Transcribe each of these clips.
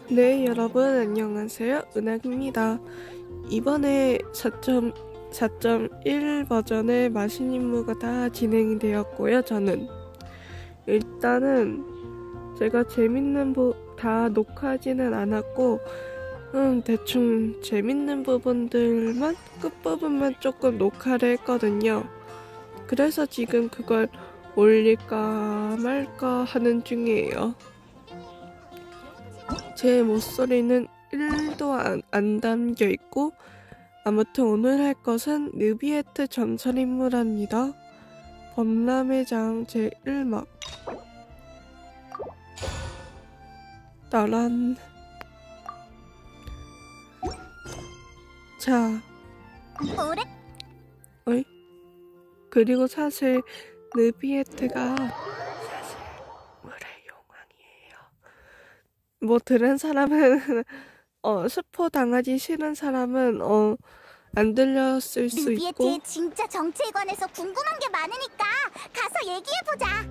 네, 여러분 안녕하세요. 은학입니다. 이번에 4.1 버전의 마신 임무가 다 진행이 되었고요. 저는 일단은 제가 재밌는 다 녹화하지는 않았고 대충 재밌는 부분들만 끝부분만 조금 녹화를 했거든요. 그래서 지금 그걸 올릴까 말까 하는 중이에요. 제 목소리는 1도 안 담겨 있고, 아무튼 오늘 할 것은 느비에트 전설 임무랍니다. 범람의 장 제1막. 따란. 자. 어이? 그리고 사실 느비에트가 뭐 들은 사람은 스포 당하기 싫은 사람은 안 들렸을 수 있고. 느비에트의 진짜 정체에 관해서 궁금한 게 많으니까 가서 얘기해보자.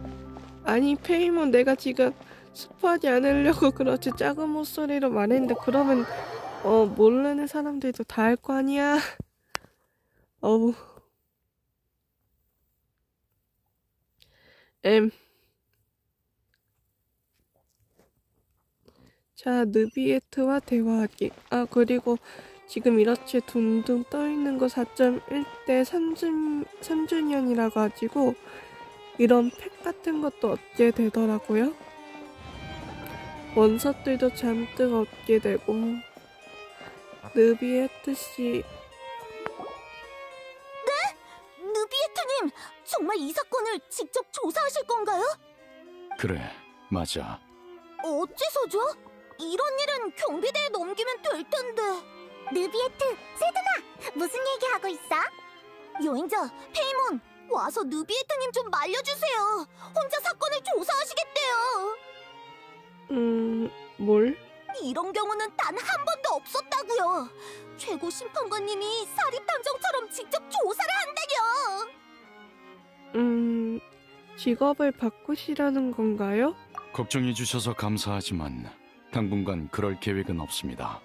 아니 페이몬, 내가 지금 스포하지 않으려고 그렇지 작은 목소리로 말했는데 그러면 모르는 사람들도 다 알 거 아니야. 어우. 자, 느비에트와 대화하기. 그리고 지금 이렇게 둥둥 떠있는 거 4.1대 3주년이라 가지고 이런 팩 같은 것도 얻게 되더라고요. 원석들도 잔뜩 얻게 되고. 느비에트씨. 네? 느비에트님, 정말 이 사건을 직접 조사하실 건가요? 그래, 맞아. 어째서죠? 이런 일은 경비대에 넘기면 될 텐데. 느비에트, 세드나, 무슨 얘기하고 있어? 여행자, 페이몬, 와서 느비에트님 좀 말려주세요. 혼자 사건을 조사하시겠대요. 뭘? 이런 경우는 단 한 번도 없었다고요. 최고 심판관님이 사립탐정처럼 직접 조사를 한다뇨. 직업을 바꾸시라는 건가요? 걱정해 주셔서 감사하지만 당분간 그럴 계획은 없습니다.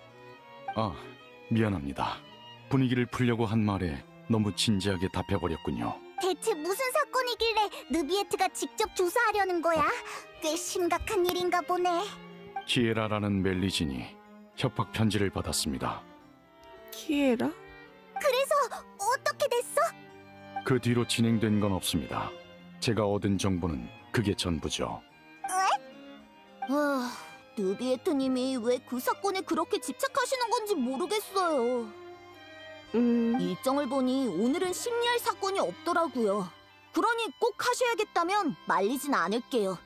미안합니다. 분위기를 풀려고 한 말에 너무 진지하게 답해버렸군요. 대체 무슨 사건이길래 느비에트가 직접 조사하려는 거야? 꽤 심각한 일인가 보네. 키에라라는 멜리진이 협박 편지를 받았습니다. 키에라? 그래서 어떻게 됐어? 그 뒤로 진행된 건 없습니다. 제가 얻은 정보는 그게 전부죠. 느비에트님이 왜 그 사건에 그렇게 집착하시는 건지 모르겠어요. 일정을 보니 오늘은 심리할 사건이 없더라고요. 그러니 꼭 하셔야겠다면 말리진 않을게요.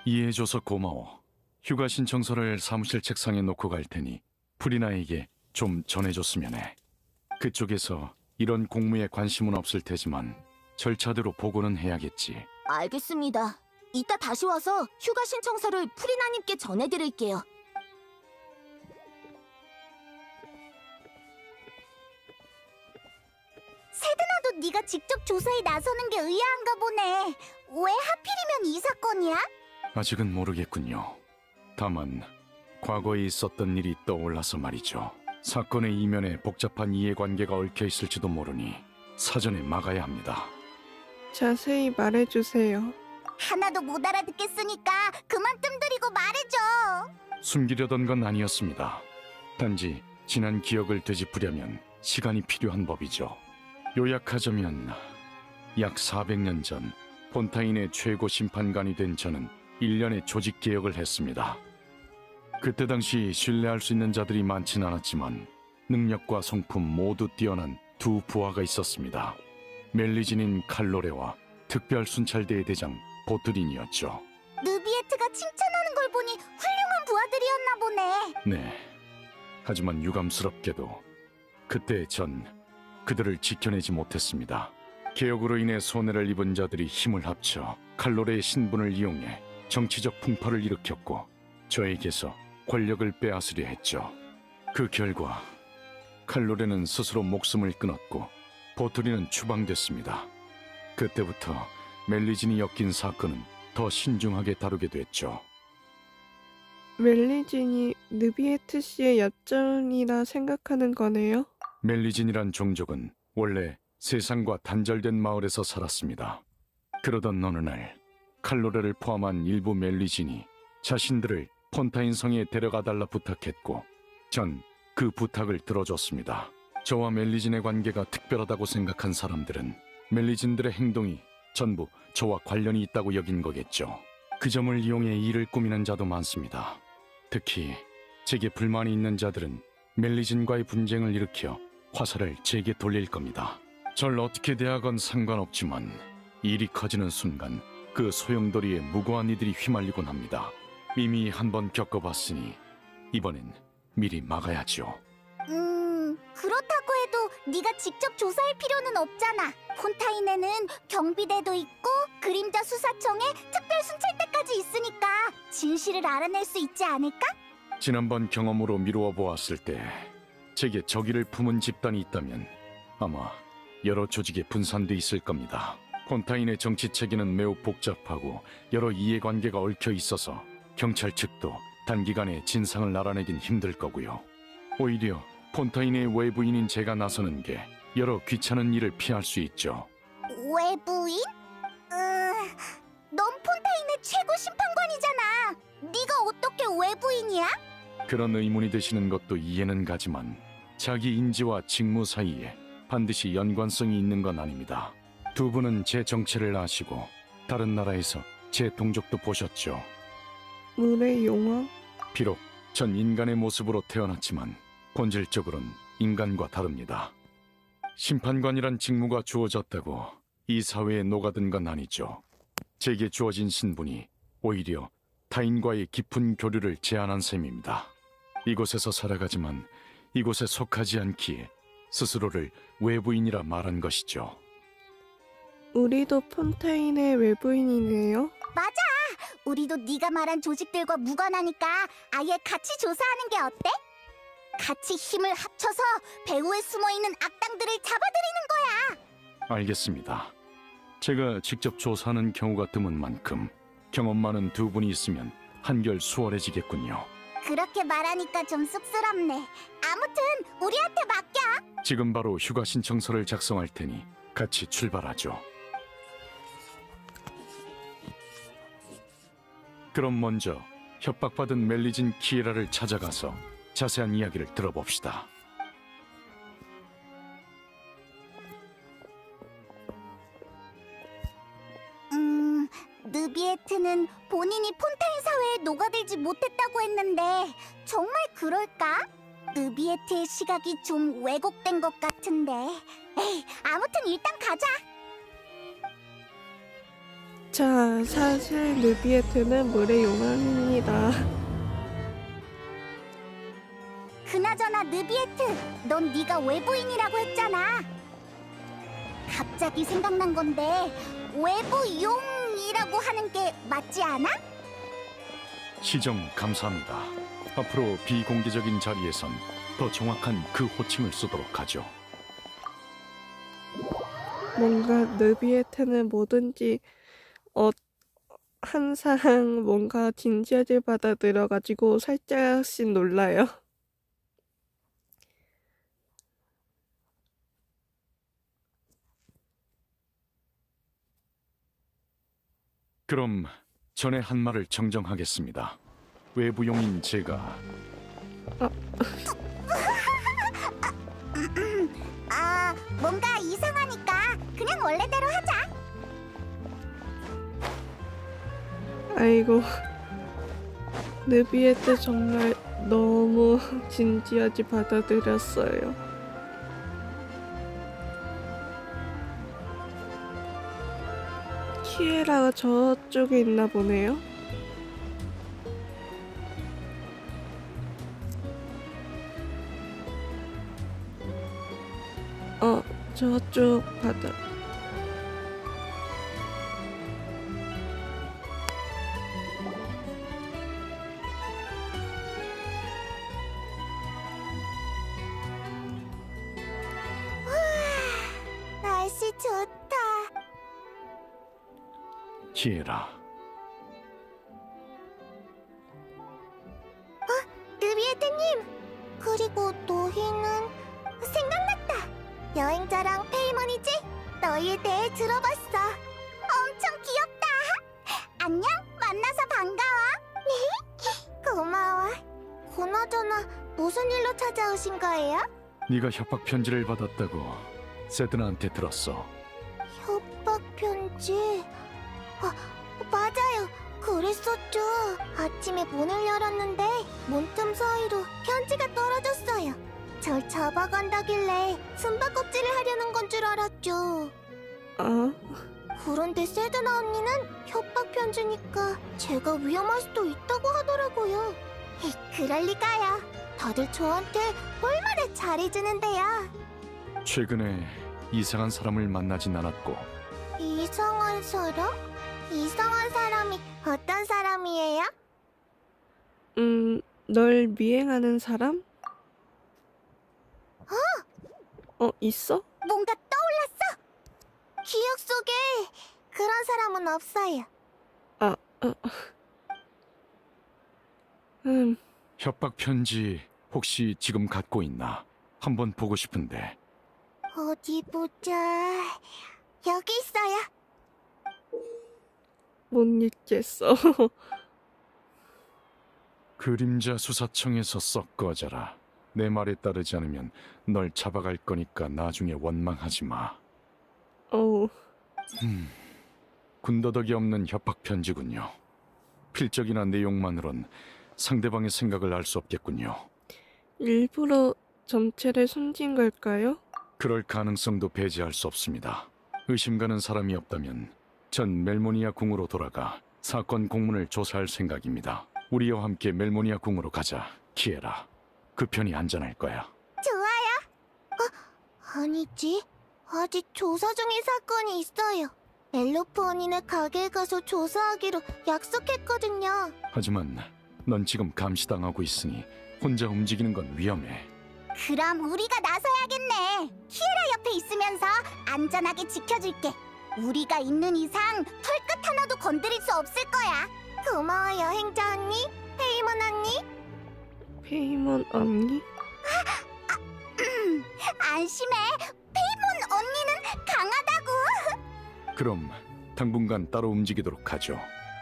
이해해줘서 고마워. 휴가 신청서를 사무실 책상에 놓고 갈 테니 프리나에게 좀 전해줬으면 해. 그쪽에서 이런 공무에 관심은 없을 테지만 절차대로 보고는 해야겠지. 알겠습니다. 이따 다시 와서 휴가 신청서를 프리나님께 전해드릴게요. 세드나도 네가 직접 조사에 나서는 게 의아한가 보네. 왜 하필이면 이 사건이야? 아직은 모르겠군요. 다만 과거에 있었던 일이 떠올라서 말이죠. 사건의 이면에 복잡한 이해관계가 얽혀 있을지도 모르니 사전에 막아야 합니다. 자세히 말해주세요. 하나도 못 알아듣겠으니까 그만 뜸들이고 말해줘. 숨기려던 건 아니었습니다. 단지 지난 기억을 되짚으려면 시간이 필요한 법이죠. 요약하자면 약 400년 전 폰타인의 최고 심판관이 된 저는 1년의 조직 개혁을 했습니다. 그때 당시 신뢰할 수 있는 자들이 많진 않았지만 능력과 성품 모두 뛰어난 두 부하가 있었습니다. 멜리진인 칼로레와 특별 순찰대의 대장 보트린이었죠. 느비에트가 칭찬하는 걸 보니 훌륭한 부하들이었나 보네. 네. 하지만 유감스럽게도 그때 전 그들을 지켜내지 못했습니다. 개혁으로 인해 손해를 입은 자들이 힘을 합쳐 칼로레의 신분을 이용해 정치적 풍파를 일으켰고 저에게서 권력을 빼앗으려 했죠. 그 결과 칼로레는 스스로 목숨을 끊었고 보트린은 추방됐습니다. 그때부터 멜리진이 엮인 사건은 더 신중하게 다루게 됐죠. 멜리진이 느비에트 씨의 엽전이라 생각하는 거네요? 멜리진이란 종족은 원래 세상과 단절된 마을에서 살았습니다. 그러던 어느 날 칼로레를 포함한 일부 멜리진이 자신들을 폰타인 성에 데려가 달라 부탁했고 전 그 부탁을 들어줬습니다. 저와 멜리진의 관계가 특별하다고 생각한 사람들은 멜리진들의 행동이 전부 저와 관련이 있다고 여긴 거겠죠. 그 점을 이용해 일을 꾸미는 자도 많습니다. 특히 제게 불만이 있는 자들은 멜리진과의 분쟁을 일으켜 화살을 제게 돌릴 겁니다. 절 어떻게 대하건 상관없지만 일이 커지는 순간 그 소용돌이에 무고한 이들이 휘말리곤 합니다. 이미 한번 겪어봤으니 이번엔 미리 막아야죠. 그렇다고 해도 네가 직접 조사할 필요는 없잖아. 폰타인에는 경비대도 있고 그림자 수사청에 특별 순찰대까지 있으니까 진실을 알아낼 수 있지 않을까? 지난번 경험으로 미루어 보았을 때 제게 적의를 품은 집단이 있다면 아마 여러 조직에 분산돼 있을 겁니다. 폰타인의 정치 체계는 매우 복잡하고 여러 이해관계가 얽혀 있어서 경찰 측도 단기간에 진상을 알아내긴 힘들 거고요. 오히려 폰타인의 외부인인 제가 나서는 게 여러 귀찮은 일을 피할 수 있죠. 외부인? 넌 폰타인의 최고 심판관이잖아. 네가 어떻게 외부인이야? 그런 의문이 드시는 것도 이해는 가지만 자기 인지와 직무 사이에 반드시 연관성이 있는 건 아닙니다. 두 분은 제 정체를 아시고 다른 나라에서 제 동족도 보셨죠. 물의 용왕? 비록 전 인간의 모습으로 태어났지만 본질적으로는 인간과 다릅니다. 심판관이란 직무가 주어졌다고 이 사회에 녹아든 건 아니죠. 제게 주어진 신분이 오히려 타인과의 깊은 교류를 제한한 셈입니다. 이곳에서 살아가지만 이곳에 속하지 않기에 스스로를 외부인이라 말한 것이죠. 우리도 폰타인의 외부인이네요? 맞아. 우리도 네가 말한 조직들과 무관하니까 아예 같이 조사하는 게 어때? 같이 힘을 합쳐서 배후에 숨어있는 악당들을 잡아들이는 거야. 알겠습니다. 제가 직접 조사하는 경우가 드문 만큼 경험 많은 두 분이 있으면 한결 수월해지겠군요. 그렇게 말하니까 좀 쑥스럽네. 아무튼 우리한테 맡겨. 지금 바로 휴가 신청서를 작성할 테니 같이 출발하죠. 그럼 먼저 협박받은 멜리진 키에라를 찾아가서 자세한 이야기를 들어봅시다. 느비에트는 본인이 폰타인 사회에 녹아들지 못했다고 했는데 정말 그럴까? 느비에트의 시각이 좀 왜곡된 것 같은데. 에이, 아무튼 일단 가자. 자, 사실 느비에트는 물의 용왕입니다. 그나저나 느비에트, 넌 네가 외부인이라고 했잖아. 갑자기 생각난 건데 외부용이라고 하는 게 맞지 않아? 시정 감사합니다. 앞으로 비공개적인 자리에선 더 정확한 그 호칭을 쓰도록 하죠. 뭔가 느비에트는 뭐든지 항상 뭔가 진지하게 받아들여가지고 살짝씩 놀라요. 그럼 전에 한 말을 정정하겠습니다. 외부용인 제가 뭔가 이상하니까 그냥 원래대로 하자. 아이고, 느비에트 정말 너무 진지하게 받아들였어요. 키에라가 저쪽에 있나 보네요. 저쪽 바다. 날씨 좋다. 키에라. 느비에트, 느비에트님, 그리고 너희는... 생각났다! 여행자랑 페이몬이지? 너희에 대해 들어봤어. 엄청 귀엽다. 안녕, 만나서 반가워. 고마워. 그나저나 무슨 일로 찾아오신 거예요? 네가 협박 편지를 받았다고 세드나한테 들었어. 협박 편지... 맞아요. 그랬었죠. 아침에 문을 열었는데 문틈 사이로 편지가 떨어졌어요. 절 잡아간다길래 숨바꼭질을 하려는 건 줄 알았죠. 그런데 세드나 언니는 협박 편지니까 제가 위험할 수도 있다고 하더라고요. 그럴 리가요. 다들 저한테 얼마나 잘해주는데요. 최근에 이상한 사람을 만나진 않았고. 이상한 사람? 이상한 사람이 어떤 사람이에요? 널 미행하는 사람? 있어? 뭔가 떠올랐어! 기억 속에 그런 사람은 없어요. 협박 편지 혹시 지금 갖고 있나? 한번 보고 싶은데. 어디 보자... 여기 있어요. 못 읽겠어. 그림자 수사청에서 썩 꺼져라. 내 말에 따르지 않으면 널 잡아갈 거니까 나중에 원망하지 마. 어우, 군더더기 없는 협박 편지군요. 필적이나 내용만으론 상대방의 생각을 알 수 없겠군요. 일부러 점체를 숨긴 걸까요? 그럴 가능성도 배제할 수 없습니다. 의심 가는 사람이 없다면 전 멜모니아 궁으로 돌아가 사건 공문을 조사할 생각입니다. 우리와 함께 멜모니아 궁으로 가자, 키에라. 그 편이 안전할 거야. 좋아요. 아니지. 아직 조사 중인 사건이 있어요. 엘로프 언니네 가게에 가서 조사하기로 약속했거든요. 하지만 넌 지금 감시당하고 있으니 혼자 움직이는 건 위험해. 그럼 우리가 나서야겠네. 키에라 옆에 있으면서 안전하게 지켜줄게. 우리가 있는 이상 털끝 하나도 건드릴 수 없을 거야. 고마워, 여행자 언니, 페이몬 언니. 페이몬 언니? 안심해. 페이몬 언니는 강하다고. 그럼 당분간 따로 움직이도록 하죠.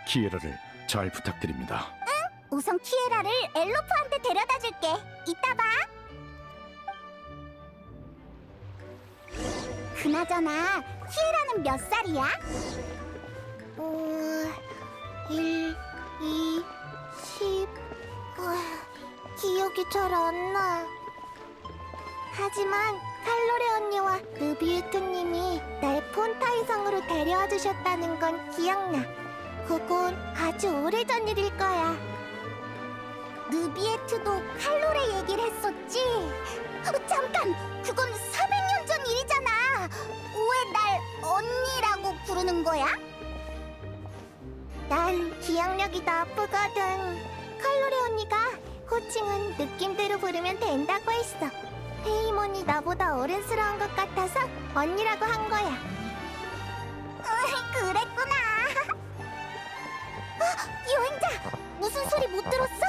키에라를 잘 부탁드립니다. 우선 키에라를 엘로프한테 데려다 줄게. 이따 봐. 그나저나 키에라는 몇 살이야? 1, 2, 10... 기억이 잘 안 나. 하지만 칼로레 언니와 느비에트님이 날 폰타이 성으로 데려와 주셨다는 건 기억나. 그건 아주 오래전 일일 거야. 느비에트도 칼로레 얘기를 했었지? 잠깐! 그건 400년 전 일이잖아! 왜 날 언니라고 부르는 거야? 난 기억력이 나쁘거든. 칼로레 언니가 호칭은 느낌대로 부르면 된다고 했어. 페이몬이 나보다 어른스러운 것 같아서 언니라고 한 거야. 그랬구나. 여행자! 무슨 소리 못 들었어?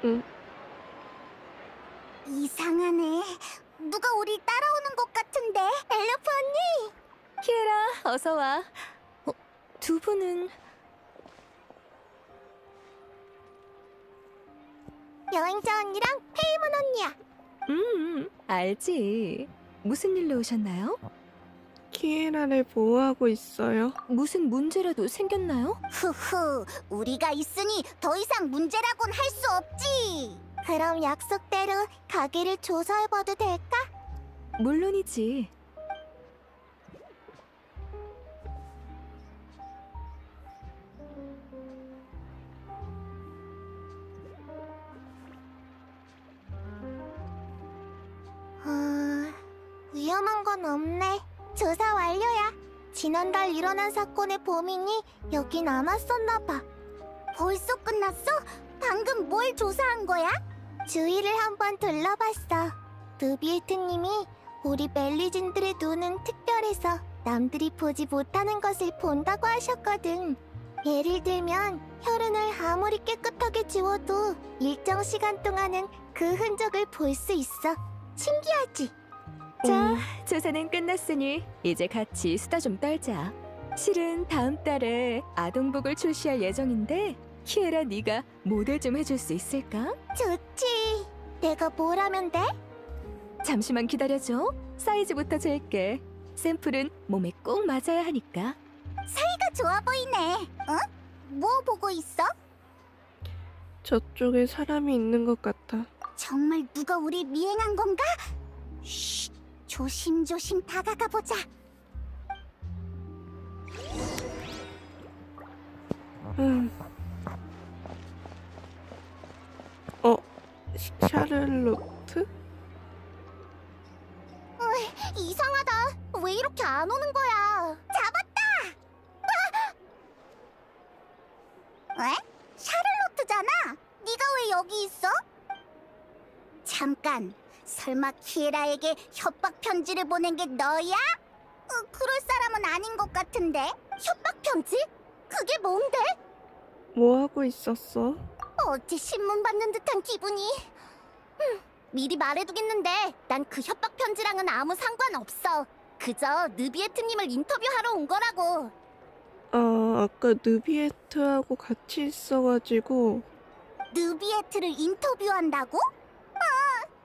응. 이상하네. 누가 우리 따라오는 것 같은데. 엘로프 언니! 키에라, 어서 와. 두 분은... 여행자 언니랑 페이몬 언니야. 알지. 무슨 일로 오셨나요? 키에라를 보호하고 있어요. 무슨 문제라도 생겼나요? 후후, 우리가 있으니 더 이상 문제라곤 할 수 없지. 그럼 약속대로 가게를 조사해봐도 될까? 물론이지. 위험한 건 없네. 조사 완료야. 지난달 일어난 사건의 범인이 여긴 안 왔었나 봐. 벌써 끝났어? 방금 뭘 조사한 거야? 주위를 한번 둘러봤어. 느비에트님이 우리 멜리진들의 눈은 특별해서 남들이 보지 못하는 것을 본다고 하셨거든. 예를 들면 혈흔을 아무리 깨끗하게 지워도 일정 시간 동안은 그 흔적을 볼 수 있어. 신기하지? 자, 조사는 끝났으니 이제 같이 수다 좀 떨자. 실은 다음 달에 아동복을 출시할 예정인데 키에라 네가 모델 좀 해줄 수 있을까? 좋지. 내가 뭘 하면 돼? 잠시만 기다려줘. 사이즈부터 잴게. 샘플은 몸에 꼭 맞아야 하니까. 사이가 좋아 보이네. 어? 뭐 보고 있어? 저쪽에 사람이 있는 것 같아. 정말 누가 우리 미행한 건가? 쉿, 조심조심 다가가 보자. 어, 샤를로트? 이상하다. 왜 이렇게 안 오는 거야? 잡았다! 왜? 샤를로트잖아. 네가 왜 여기 있어? 잠깐. 설마 키에라에게 협박 편지를 보낸 게 너야? 그럴 사람은 아닌 것 같은데. 협박 편지? 그게 뭔데? 뭐 하고 있었어? 어째 신문 받는 듯한 기분이. 미리 말해두겠는데 난 그 협박 편지랑은 아무 상관없어. 그저 느비에트님을 인터뷰하러 온 거라고. 아, 아까 느비에트하고 같이 있어가지고. 느비에트를 인터뷰한다고?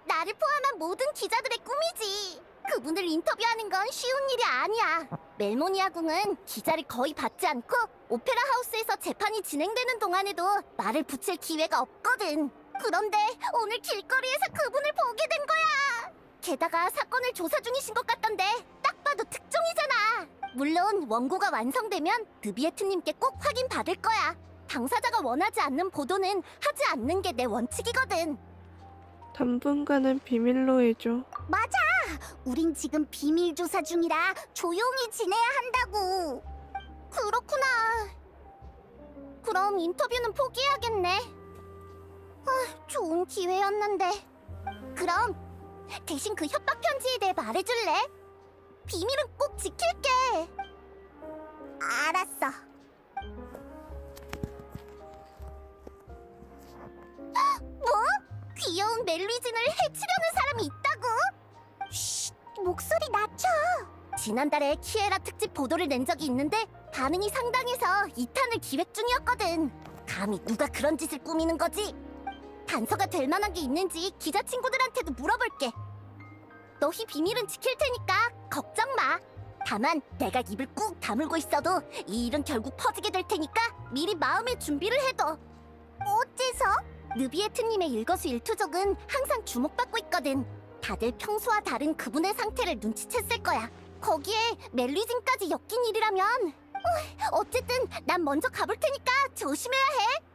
나를 포함한 모든 기자들의 꿈이지. 그분을 인터뷰하는 건 쉬운 일이 아니야. 멜모니아궁은 기자를 거의 받지 않고 오페라 하우스에서 재판이 진행되는 동안에도 말을 붙일 기회가 없거든. 그런데 오늘 길거리에서 그분을 보게 된 거야. 게다가 사건을 조사 중이신 것 같던데 딱 봐도 특종이잖아. 물론 원고가 완성되면 느비에트님께 꼭 확인받을 거야. 당사자가 원하지 않는 보도는 하지 않는 게 내 원칙이거든. 당분간은 비밀로 해줘. 맞아! 우린 지금 비밀 조사 중이라 조용히 지내야 한다고. 그렇구나. 그럼 인터뷰는 포기해야겠네. 좋은 기회였는데. 그럼 대신 그 협박 편지에 대해 말해줄래? 비밀은 꼭 지킬게. 알았어. 뭐? 귀여운 멜리진을 해치려는 사람이 있다고? 쉿, 목소리 낮춰. 지난달에 키에라 특집 보도를 낸 적이 있는데 반응이 상당해서 2탄을 기획 중이었거든. 감히 누가 그런 짓을 꾸미는 거지? 단서가 될 만한 게 있는지 기자 친구들한테도 물어볼게. 너희 비밀은 지킬 테니까 걱정 마. 다만 내가 입을 꾹 다물고 있어도 이 일은 결국 퍼지게 될 테니까 미리 마음의 준비를 해둬. 어째서? 느비에트님의 일거수일투족은 항상 주목받고 있거든. 다들 평소와 다른 그분의 상태를 눈치챘을 거야. 거기에 멜리진까지 엮인 일이라면 어쨌든 난 먼저 가볼 테니까 조심해야 해.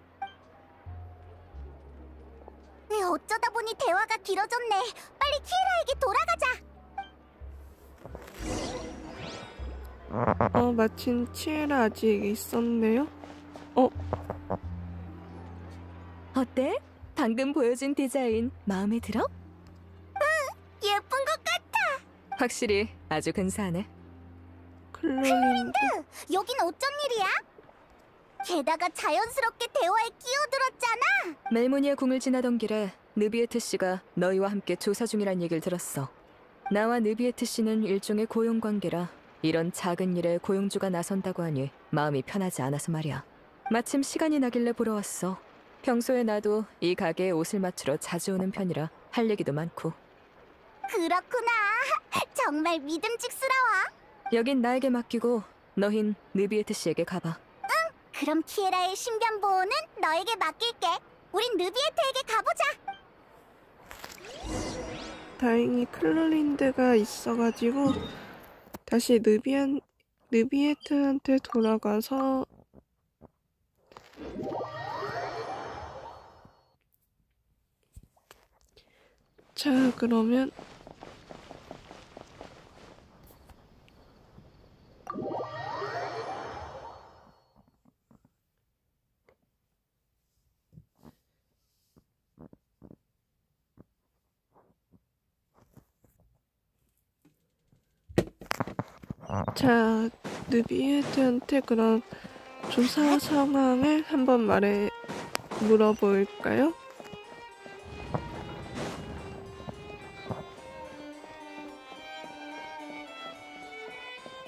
어쩌다 보니 대화가 길어졌네. 빨리 키에라에게 돌아가자. 마침 치에라 아직 있었네요? 어때? 방금 보여준 디자인 마음에 들어? 예쁜 것 같아. 확실히 아주 근사하네. 클로린드? 여긴 어쩐 일이야? 게다가 자연스럽게 대화에 끼어들었잖아. 멜모니아 궁을 지나던 길에 느비에트 씨가 너희와 함께 조사 중이란 얘기를 들었어. 나와 느비에트 씨는 일종의 고용 관계라 이런 작은 일에 고용주가 나선다고 하니 마음이 편하지 않아서 말이야. 마침 시간이 나길래 보러 왔어. 평소에 나도 이 가게에 옷을 맞추러 자주 오는 편이라 할 얘기도 많고. 그렇구나. 정말 믿음직스러워. 여긴 나에게 맡기고 너흰 느비에트 씨에게 가봐. 그럼 키에라의 신변 보호는 너에게 맡길게. 우린 느비에트에게 가보자. 다행히 클로린드가 있어가지고 다시 느비에트한테 돌아가서 자, 그러면 자, 느비에트한테 그럼 조사 상황을 한번 물어볼까요?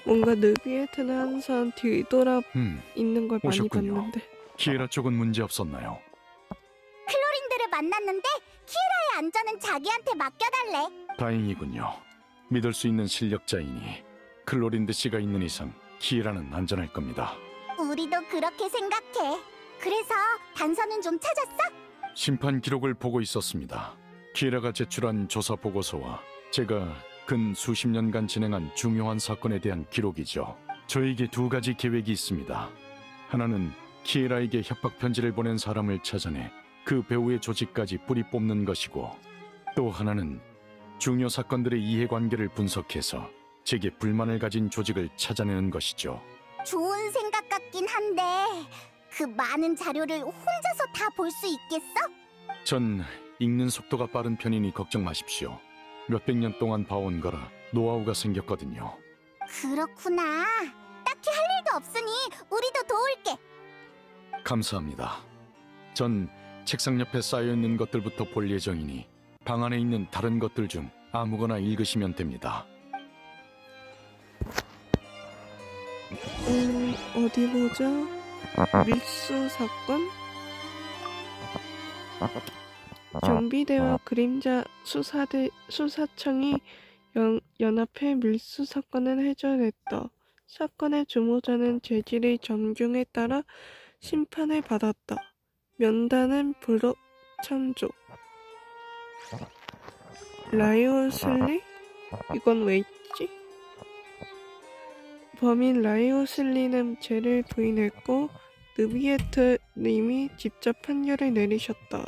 뭔가 느비에트는 항상 뒤돌아 있는 걸 많이 오셨군요. 봤는데. 키에라 쪽은 문제 없었나요? 클로린들을 만났는데 키에라의 안전은 자기한테 맡겨달래. 다행이군요. 믿을 수 있는 실력자이니 클로린드 씨가 있는 이상 키에라는 안전할 겁니다. 우리도 그렇게 생각해. 그래서 단서는 좀 찾았어? 심판 기록을 보고 있었습니다. 키에라가 제출한 조사 보고서와 제가 근 수십 년간 진행한 중요한 사건에 대한 기록이죠. 저에게 두 가지 계획이 있습니다. 하나는 키에라에게 협박 편지를 보낸 사람을 찾아내 그 배우의 조직까지 뿌리 뽑는 것이고, 또 하나는 중요 사건들의 이해관계를 분석해서 제게 불만을 가진 조직을 찾아내는 것이죠. 좋은 생각 같긴 한데 그 많은 자료를 혼자서 다 볼 수 있겠어? 전 읽는 속도가 빠른 편이니 걱정 마십시오. 몇백 년 동안 봐온 거라 노하우가 생겼거든요. 그렇구나. 딱히 할 일도 없으니 우리도 도울게. 감사합니다. 전 책상 옆에 쌓여있는 것들부터 볼 예정이니 방 안에 있는 다른 것들 중 아무거나 읽으시면 됩니다. 어디 보자. 밀수 사건? 경비대와 그림자 수사청이 연합해 밀수 사건을 해결했다. 사건의 주모자는 재질의 점중에 따라 심판을 받았다. 면단은 브록 참조. 라이오슬리? 이건 왜 있지? 범인 라이오슬리는 죄를 부인했고 느비에트 님이 직접 판결을 내리셨다.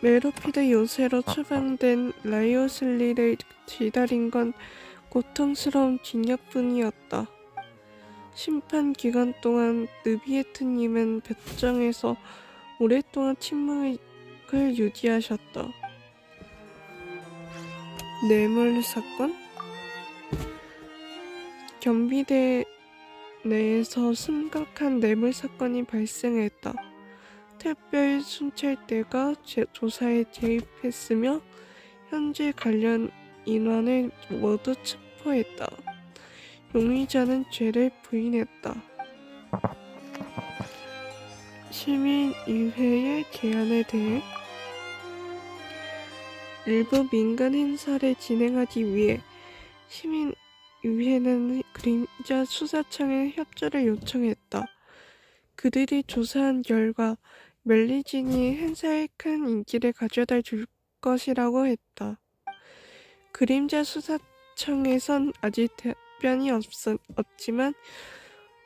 메로피드 요새로 처방된 라이오슬리를 기다린 건 고통스러운 징역뿐이었다. 심판 기간 동안 느비에트님은 뱃정에서 오랫동안 침묵을 유지하셨다. 뇌물 사건? 경비대 내에서 심각한 뇌물 사건이 발생했다. 특별 순찰대가 조사에 개입했으며 현재 관련 인원을 모두 체포했다. 용의자는 죄를 부인했다. 시민의회의 제안에 대해 일부 민간 행사를 진행하기 위해 시민의회는 그림자 수사청에 협조를 요청했다. 그들이 조사한 결과 멜리진이 행사에 큰 인기를 가져다 줄 것이라고 했다. 그림자 수사청에선 아직 답변이 없지만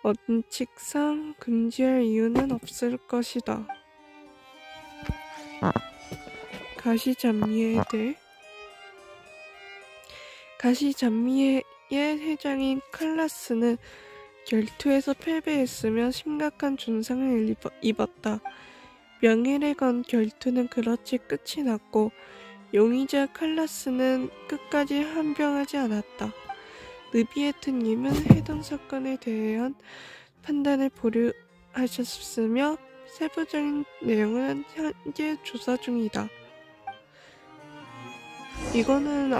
원칙상 금지할 이유는 없을 것이다. 가시잔미에 대해 가시잔미의 회장인 칼라스는 결투에서 패배했으며 심각한 중상을 입었다. 명예를 건 결투는 그렇게 끝이 났고 용의자 칼라스는 끝까지 한병하지 않았다. 느비에트님은 해당 사건에 대한 판단을 보류하셨으며 세부적인 내용은 현재 조사 중이다. 이거는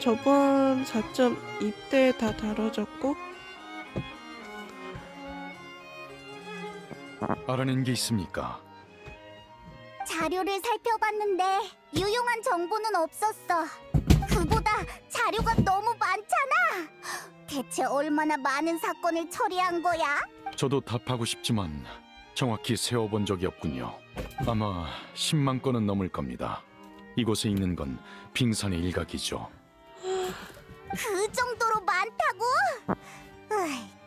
저번 4.2 때 다 다뤄졌고 알아낸 게 있습니까? 자료를 살펴봤는데 유용한 정보는 없었어. 그보다 자료가 너무 많잖아. 대체 얼마나 많은 사건을 처리한 거야? 저도 답하고 싶지만 정확히 세어본 적이 없군요. 아마 10만 건은 넘을 겁니다. 이곳에 있는 건 빙산의 일각이죠. 그 정도로 많다고?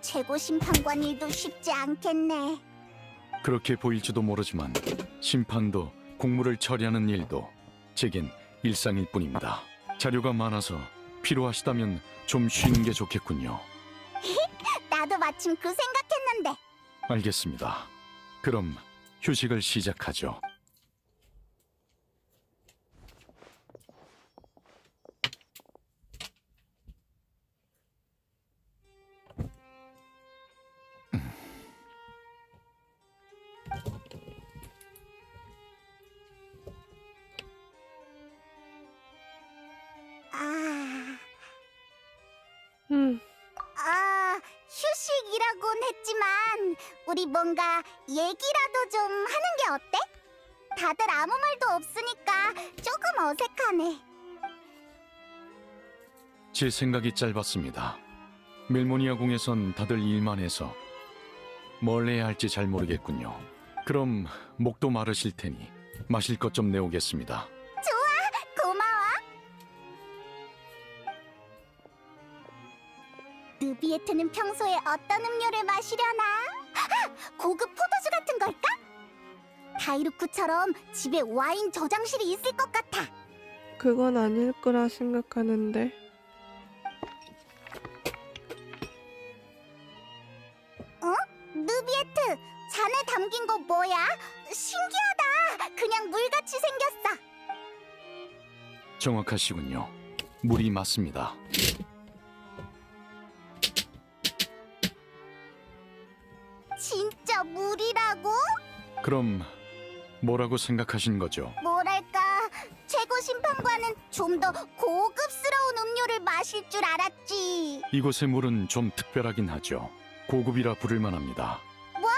최고 심판관 일도 쉽지 않겠네. 그렇게 보일지도 모르지만 심판도 공무를 처리하는 일도 제겐 일상일 뿐입니다. 자료가 많아서 필요하시다면 좀 쉬는 게 좋겠군요. 나도 마침 그 생각했는데. 알겠습니다. 그럼 휴식을 시작하죠. 아, 휴식이라곤 했지만 우리 뭔가 얘기라도 좀 하는 게 어때? 다들 아무 말도 없으니까 조금 어색하네. 제 생각이 짧았습니다. 멜모니아 궁에선 다들 일만 해서 뭘 해야 할지 잘 모르겠군요. 그럼 목도 마르실 테니 마실 것 좀 내오겠습니다. 고마워. 느비에트는 평소에 어떤 음료를 마시려나? 고급 포도주 같은 걸까? 다이루쿠처럼 집에 와인 저장실이 있을 것 같아. 그건 아닐 거라 생각하는데. 느비에트, 잔에 담긴 거 뭐야? 신기하다. 그냥 물같이 생겼어. 정확하시군요. 물이 맞습니다. 진짜 물이라고? 그럼 뭐라고 생각하신 거죠? 뭐랄까, 최고 심판관은 좀 더 고급스러운 음료를 마실 줄 알았지. 이곳의 물은 좀 특별하긴 하죠. 고급이라 부를 만합니다. 뭐?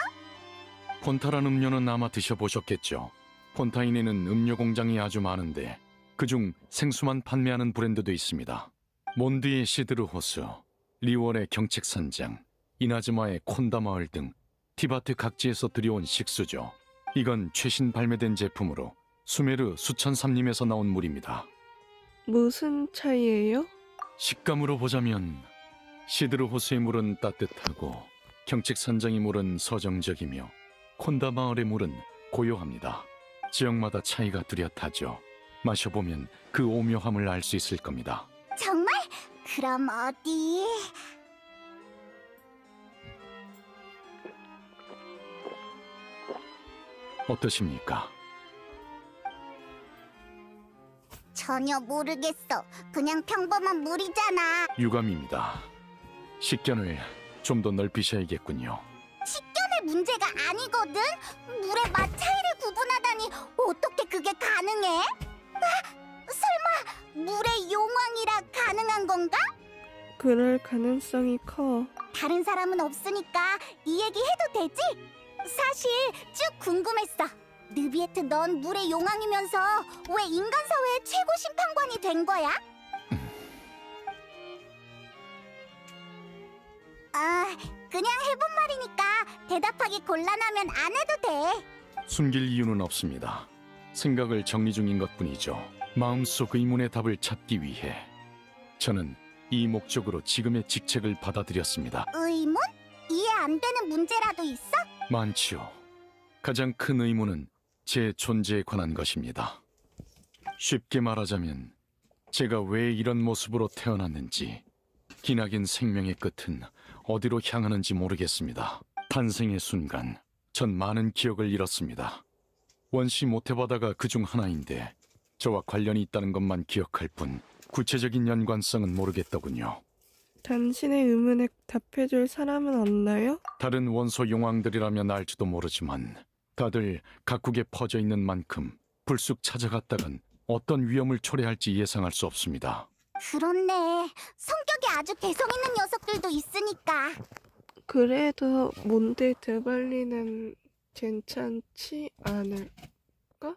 폰타란 음료는 아마 드셔보셨겠죠. 폰타인에는 음료 공장이 아주 많은데 그중 생수만 판매하는 브랜드도 있습니다. 몬드의 시드르호스, 리월의 경책산장, 이나즈마의 콘다마을 등 티바트 각지에서 들여온 식수죠. 이건 최신 발매된 제품으로 수메르 수천삼림에서 나온 물입니다. 무슨 차이예요? 식감으로 보자면 시드르호스의 물은 따뜻하고 경책산장의 물은 서정적이며 콘다마을의 물은 고요합니다. 지역마다 차이가 뚜렷하죠. 마셔보면 그 오묘함을 알 수 있을 겁니다. 정말? 그럼 어디? 어떠십니까? 전혀 모르겠어. 그냥 평범한 물이잖아. 유감입니다. 식견을 좀 더 넓히셔야겠군요. 식견의 문제가 아니거든. 물의 맛 차이를 구분하다니 어떻게 그게 가능해? 설마 물의 용왕이라 가능한 건가? 그럴 가능성이 커. 다른 사람은 없으니까 이 얘기 해도 되지? 사실 쭉 궁금했어. 느비에트, 넌 물의 용왕이면서 왜 인간 사회의 최고 심판관이 된 거야? 아, 그냥 해본 말이니까 대답하기 곤란하면 안 해도 돼. 숨길 이유는 없습니다. 생각을 정리 중인 것뿐이죠. 마음속 의문의 답을 찾기 위해 저는 이 목적으로 지금의 직책을 받아들였습니다. 의문? 이해 안 되는 문제라도 있어? 많지요. 가장 큰 의문은 제 존재에 관한 것입니다. 쉽게 말하자면 제가 왜 이런 모습으로 태어났는지, 기나긴 생명의 끝은 어디로 향하는지 모르겠습니다. 탄생의 순간 전 많은 기억을 잃었습니다. 원시 모태바다가 그중 하나인데 저와 관련이 있다는 것만 기억할 뿐 구체적인 연관성은 모르겠더군요. 당신의 의문에 답해줄 사람은 없나요? 다른 원소 용왕들이라면 알지도 모르지만 다들 각국에 퍼져 있는 만큼 불쑥 찾아갔다간 어떤 위험을 초래할지 예상할 수 없습니다. 그렇네. 성격이 아주 개성 있는 녀석들도 있으니까. 그래도 몬드 드발리는 괜찮지 않을까?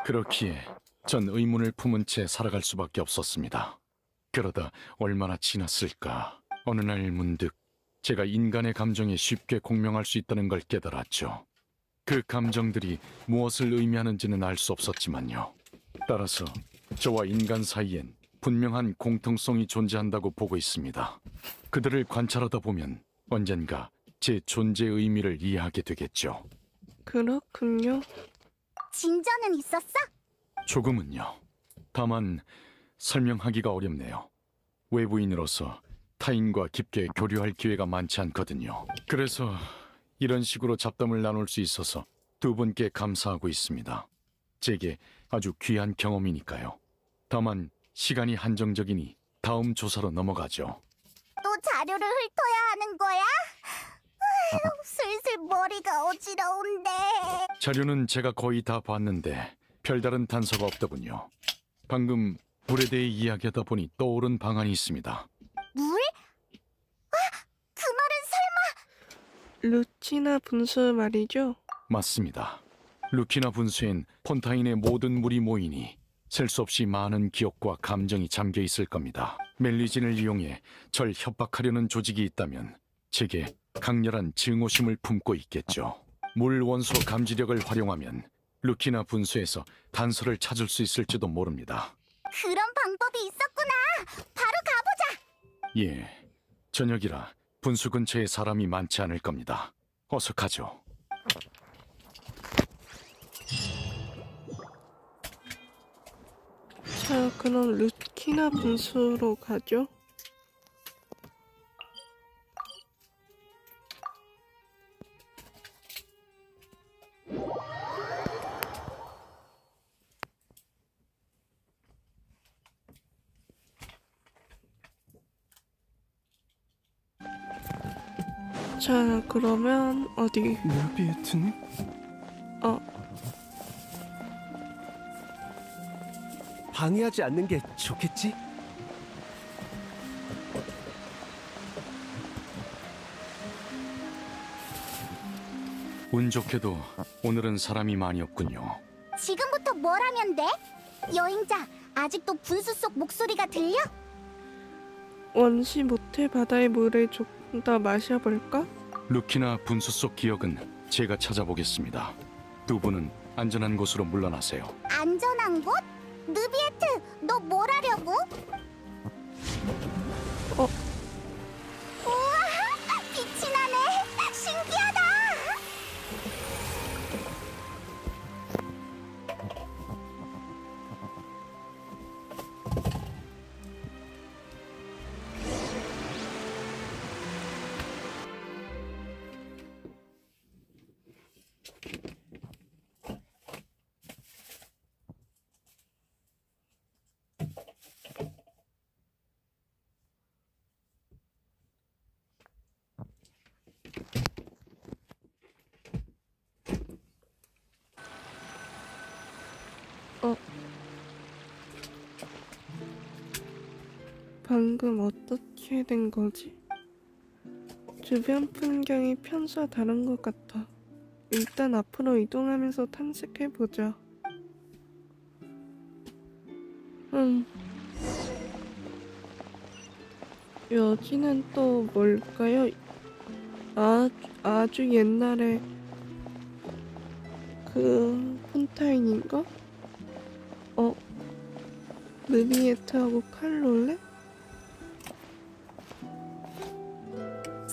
그렇기에 전 의문을 품은 채 살아갈 수밖에 없었습니다. 그러다 얼마나 지났을까. 어느 날 문득 제가 인간의 감정에 쉽게 공명할 수 있다는 걸 깨달았죠. 그 감정들이 무엇을 의미하는지는 알 수 없었지만요. 따라서 저와 인간 사이엔 분명한 공통성이 존재한다고 보고 있습니다. 그들을 관찰하다 보면 언젠가 제 존재의 의미를 이해하게 되겠죠. 그렇군요. 진전은 있었어? 조금은요. 다만 설명하기가 어렵네요. 외부인으로서 타인과 깊게 교류할 기회가 많지 않거든요. 그래서 이런 식으로 잡담을 나눌 수 있어서 두 분께 감사하고 있습니다. 제게 아주 귀한 경험이니까요. 다만 시간이 한정적이니 다음 조사로 넘어가죠. 또 자료를 훑어야 하는 거야? 아휴, 슬슬 머리가 어지러운데. 자료는 제가 거의 다 봤는데 별다른 단서가 없더군요. 방금 불에 대해 이야기하다 보니 떠오른 방안이 있습니다. 루키나 분수 말이죠? 맞습니다. 루키나 분수엔 폰타인의 모든 물이 모이니 셀 수 없이 많은 기억과 감정이 잠겨 있을 겁니다. 멜리진을 이용해 절 협박하려는 조직이 있다면 제게 강렬한 증오심을 품고 있겠죠. 물 원소 감지력을 활용하면 루키나 분수에서 단서를 찾을 수 있을지도 모릅니다. 그런 방법이 있었구나. 바로 가보자. 예, 저녁이라 분수 근처에 사람이 많지 않을 겁니다. 어서 가죠. 자, 그럼 루키나 분수로 가죠. 자, 그러면 어디? 누비에트님? 방해하지 않는 게 좋겠지? 운 좋게도 오늘은 사람이 많이 없군요. 지금부터 뭘 하면 돼? 여행자, 아직도 분수 속 목소리가 들려? 원시 모태 바다의 물을 조금 더 마셔볼까? 루키나 분수 속 기억은 제가 찾아보겠습니다. 두 분은 안전한 곳으로 물러나세요. 안전한 곳? 느비에트, 너 뭘 하려고? 우와, 빛이 나네. 신기하다. 방금 어떻게 된 거지? 주변 풍경이 평소와 다른 것 같아. 일단 앞으로 이동하면서 탐색해보자. 여기는 또 뭘까요? 아주 옛날에 그 폰타인인가? 느비에트하고 칼롤레?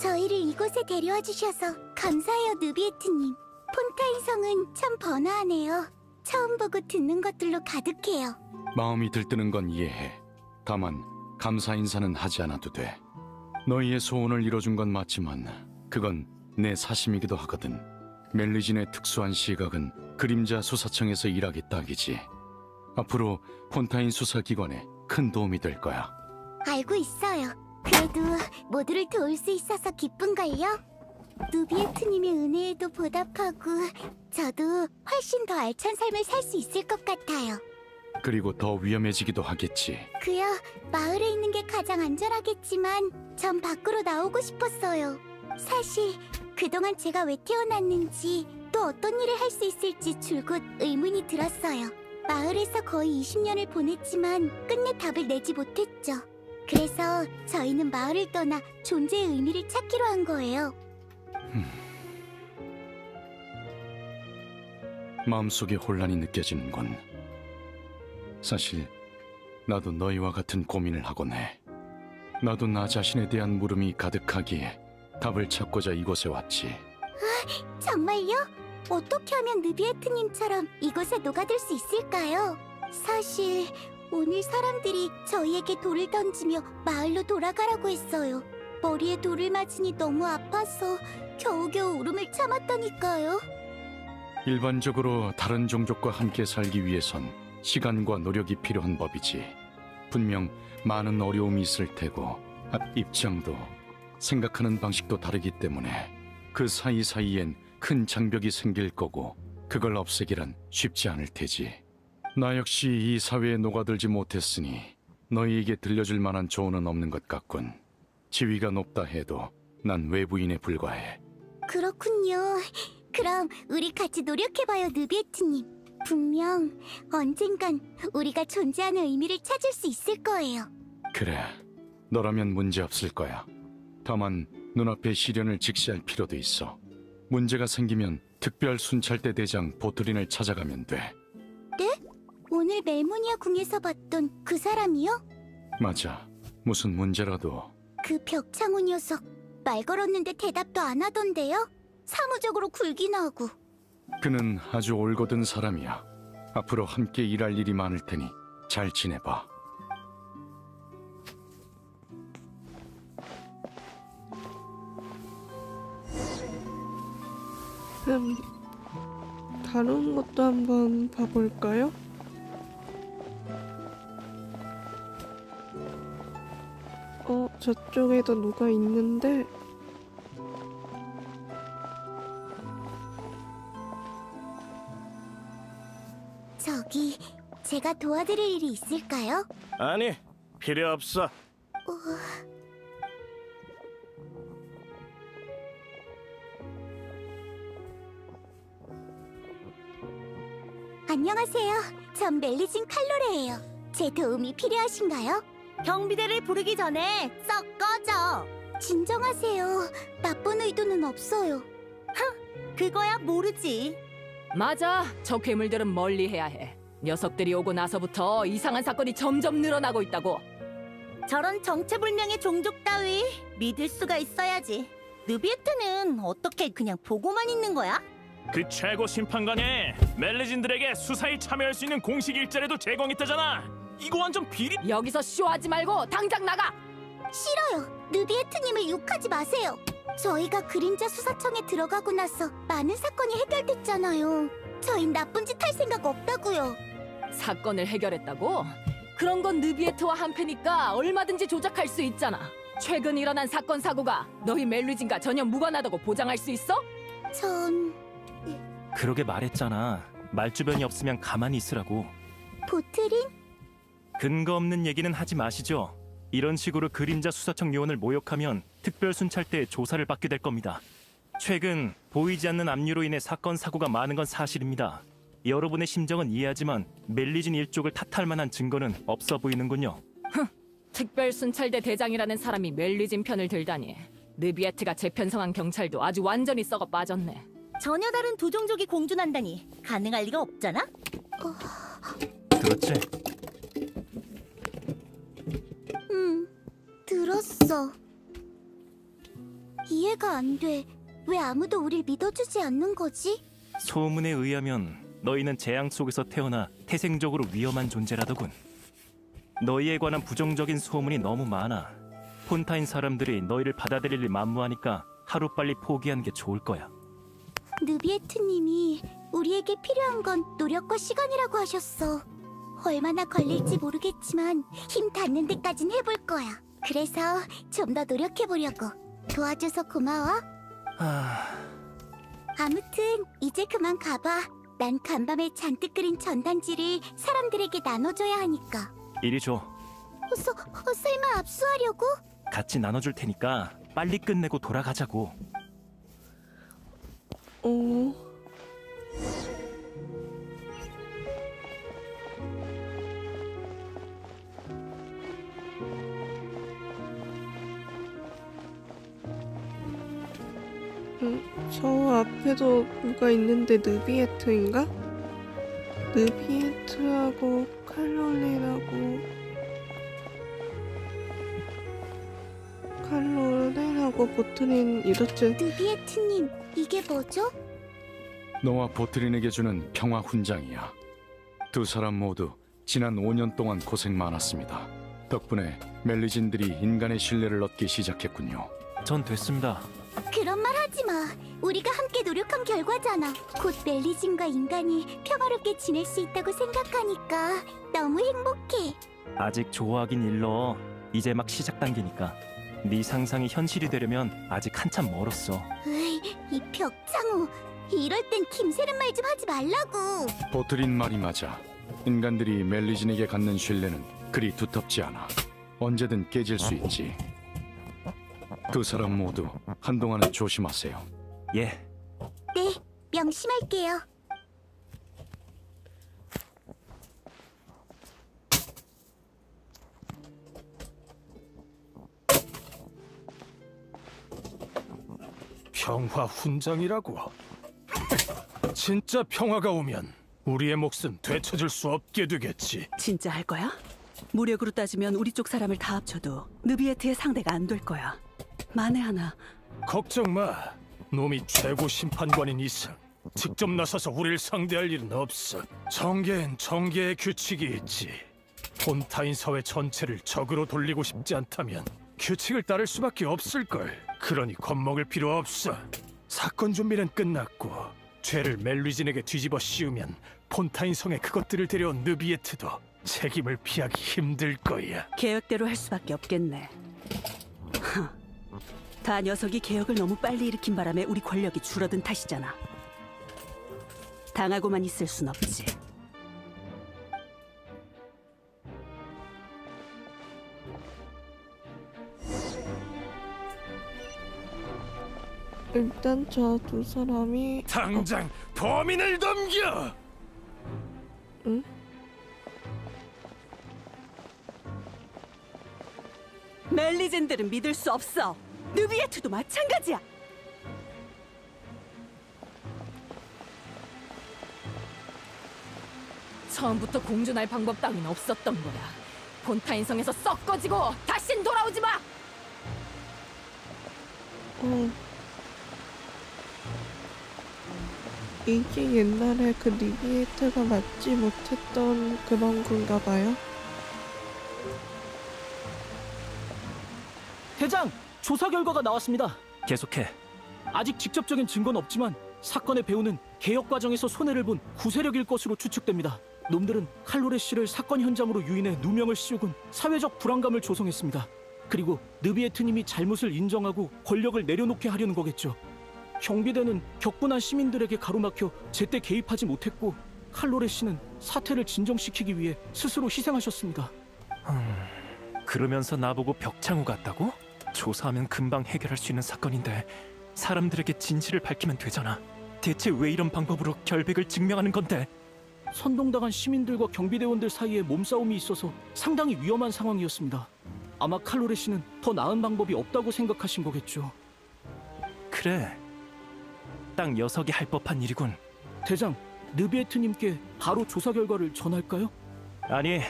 저희를 이곳에 데려와 주셔서 감사해요, 느비에트님. 폰타인 성은 참 번화하네요. 처음 보고 듣는 것들로 가득해요. 마음이 들뜨는 건 이해해. 다만 감사 인사는 하지 않아도 돼. 너희의 소원을 이뤄준 건 맞지만 그건 내 사심이기도 하거든. 멜리진의 특수한 시각은 그림자 수사청에서 일하기 딱이지. 앞으로 폰타인 수사기관에 큰 도움이 될 거야. 알고 있어요. 그래도 모두를 도울 수 있어서 기쁜걸요. 누비에트님의 은혜에도 보답하고 저도 훨씬 더 알찬 삶을 살 수 있을 것 같아요. 그리고 더 위험해지기도 하겠지. 그야 마을에 있는 게 가장 안전하겠지만 전 밖으로 나오고 싶었어요. 사실 그동안 제가 왜 태어났는지 또 어떤 일을 할 수 있을지 줄곧 의문이 들었어요. 마을에서 거의 20년을 보냈지만 끝내 답을 내지 못했죠. 그래서 저희는 마을을 떠나 존재의 의미를 찾기로 한 거예요. 마음속에 혼란이 느껴지는군. 사실 나도 너희와 같은 고민을 하곤 해. 나도 나 자신에 대한 물음이 가득하기에 답을 찾고자 이곳에 왔지. 정말요? 어떻게 하면 느비에트님처럼 이곳에 녹아들 수 있을까요? 사실 오늘 사람들이 저희에게 돌을 던지며 마을로 돌아가라고 했어요. 머리에 돌을 맞으니 너무 아파서 겨우겨우 울음을 참았다니까요. 일반적으로 다른 종족과 함께 살기 위해선 시간과 노력이 필요한 법이지. 분명 많은 어려움이 있을 테고 입장도 생각하는 방식도 다르기 때문에 그 사이사이엔 큰 장벽이 생길 거고 그걸 없애기란 쉽지 않을 테지. 나 역시 이 사회에 녹아들지 못했으니 너희에게 들려줄 만한 조언은 없는 것 같군. 지위가 높다 해도 난 외부인에 불과해. 그렇군요. 그럼 우리 같이 노력해봐요, 느비에트님. 분명 언젠간 우리가 존재하는 의미를 찾을 수 있을 거예요. 그래, 너라면 문제 없을 거야. 다만 눈앞의 시련을 직시할 필요도 있어. 문제가 생기면 특별 순찰대 대장 보트린을 찾아가면 돼. 네? 오늘 멜모니아 궁에서 봤던 그 사람이요? 맞아. 무슨 문제라도. 그 벽창호 녀석 말 걸었는데 대답도 안 하던데요? 사무적으로 굴긴 하고. 그는 아주 올곧은 사람이야. 앞으로 함께 일할 일이 많을 테니 잘 지내봐. 다른 것도 한번 봐볼까요? 저쪽에도 누가 있는데 저기 제가 도와드릴 일이 있을까요? 아니, 필요 없어. 안녕하세요. 전 멜리진 칼로레예요. 제 도움이 필요하신가요? 경비대를 부르기 전에 썩 꺼져. 진정하세요. 나쁜 의도는 없어요. 그거야 모르지. 맞아. 저 괴물들은 멀리해야 해. 녀석들이 오고 나서부터 이상한 사건이 점점 늘어나고 있다고. 저런 정체불명의 종족 따위 믿을 수가 있어야지. 느비에트는 어떻게 그냥 보고만 있는 거야? 그 최고 심판관이 멜리진들에게 수사에 참여할 수 있는 공식 일자리도 제공했다잖아. 이거 완전 비리. 여기서 쇼하지 말고 당장 나가. 싫어요. 느비에트님을 욕하지 마세요. 저희가 그림자 수사청에 들어가고 나서 많은 사건이 해결됐잖아요. 저희 나쁜 짓 할 생각 없다고요. 사건을 해결했다고? 그런 건 느비에트와 한패니까 얼마든지 조작할 수 있잖아. 최근 일어난 사건 사고가 너희 멜리진과 전혀 무관하다고 보장할 수 있어? 전... 그러게 말했잖아. 말주변이 없으면 가만히 있으라고. 보트린? 근거 없는 얘기는 하지 마시죠. 이런 식으로 그림자 수사청 요원을 모욕하면 특별순찰대에 조사를 받게 될 겁니다. 최근 보이지 않는 압류로 인해 사건 사고가 많은 건 사실입니다. 여러분의 심정은 이해하지만 멜리진 일족을 탓할 만한 증거는 없어 보이는군요. 특별순찰대 대장이라는 사람이 멜리진 편을 들다니. 느비에트가 재편성한 경찰도 아주 완전히 썩어 빠졌네. 전혀 다른 두 종족이 공존한다니 가능할 리가 없잖아? 들었지? 들었어. 이해가 안 돼. 왜 아무도 우릴 믿어주지 않는 거지? 소문에 의하면 너희는 재앙 속에서 태어나 태생적으로 위험한 존재라더군. 너희에 관한 부정적인 소문이 너무 많아. 폰타인 사람들이 너희를 받아들일 만무하니까 하루빨리 포기하는 게 좋을 거야. 느비에트님이 우리에게 필요한 건 노력과 시간이라고 하셨어. 얼마나 걸릴지 모르겠지만 힘 닿는 데까진 해볼 거야. 그래서 좀 더 노력해보려고. 도와줘서 고마워. 아무튼 이제 그만 가봐. 난 간밤에 잔뜩 그린 전단지를 사람들에게 나눠줘야 하니까. 이리 줘. 설마 압수하려고? 같이 나눠줄 테니까 빨리 끝내고 돌아가자고. 저 앞에도 누가 있는데 느비에트인가? 느비에트하고 칼로렌하고 보트린 이렇지. 느비에트님, 이게 뭐죠? 너와 보트린에게 주는 평화 훈장이야. 두 사람 모두 지난 5년 동안 고생 많았습니다. 덕분에 멜리진들이 인간의 신뢰를 얻기 시작했군요. 전 됐습니다. 그런 말 하지 마. 우리가 함께 노력한 결과잖아. 곧 멜리진과 인간이 평화롭게 지낼 수 있다고 생각하니까 너무 행복해. 아직 좋아하긴 일러. 이제 막 시작 단계니까. 네 상상이 현실이 되려면 아직 한참 멀었어. 으이, 이 벽창호. 이럴 땐 김새는 말 좀 하지 말라고. 보트린 말이 맞아. 인간들이 멜리진에게 갖는 신뢰는 그리 두텁지 않아. 언제든 깨질 수 있지. 두 사람 모두 한동안은 조심하세요. 예. 네, 명심할게요. 평화 훈장이라고? 진짜 평화가 오면 우리의 몫은 되찾을 수 없게 되겠지. 진짜 할 거야? 무력으로 따지면 우리 쪽 사람을 다 합쳐도 느비에트의 상대가 안 될 거야. 만에 하나 걱정 마. 놈이 최고 심판관인 이상 직접 나서서 우리를 상대할 일은 없어. 정계엔 정계의 규칙이 있지. 폰타인 사회 전체를 적으로 돌리고 싶지 않다면 규칙을 따를 수밖에 없을걸. 그러니 겁먹을 필요 없어. 사건 준비는 끝났고 죄를 멜리진에게 뒤집어 씌우면 폰타인 성에 그것들을 데려온 느비에트도 책임을 피하기 힘들 거야. 계획대로 할 수밖에 없겠네. 다 녀석이 개혁을 너무 빨리 일으킨 바람에 우리 권력이 줄어든 탓이잖아. 당하고만 있을 순 없지. 일단 저 두 사람이 당장 범인을 넘겨! 응? 멜리젠들은 믿을 수 없어. 느비에트도 마찬가지야. 처음부터 공존할 방법 따윈 없었던 거야. 폰타인성에서 썩 꺼지고 다신 돌아오지 마! 이게 옛날에 그 리비에트가 맞지 못했던 그런 건가 봐요? 대장! 조사 결과가 나왔습니다. 계속해. 아직 직접적인 증거는 없지만 사건의 배우는 개혁 과정에서 손해를 본 구세력일 것으로 추측됩니다. 놈들은 칼로레 씨를 사건 현장으로 유인해 누명을 씌우곤 사회적 불안감을 조성했습니다. 그리고 느비에트님이 잘못을 인정하고 권력을 내려놓게 하려는 거겠죠. 경비대는 격분한 시민들에게 가로막혀 제때 개입하지 못했고 칼로레 씨는 사태를 진정시키기 위해 스스로 희생하셨습니다. 그러면서 나보고 벽창호 같다고? 조사하면 금방 해결할 수 있는 사건인데 사람들에게 진실을 밝히면 되잖아. 대체 왜 이런 방법으로 결백을 증명하는 건데? 선동당한 시민들과 경비대원들 사이에 몸싸움이 있어서 상당히 위험한 상황이었습니다. 아마 칼로레 씨는 더 나은 방법이 없다고 생각하신 거겠죠. 그래. 딱 녀석이 할 법한 일이군. 대장, 느비에트님께 바로 조사 결과를 전할까요? 아니,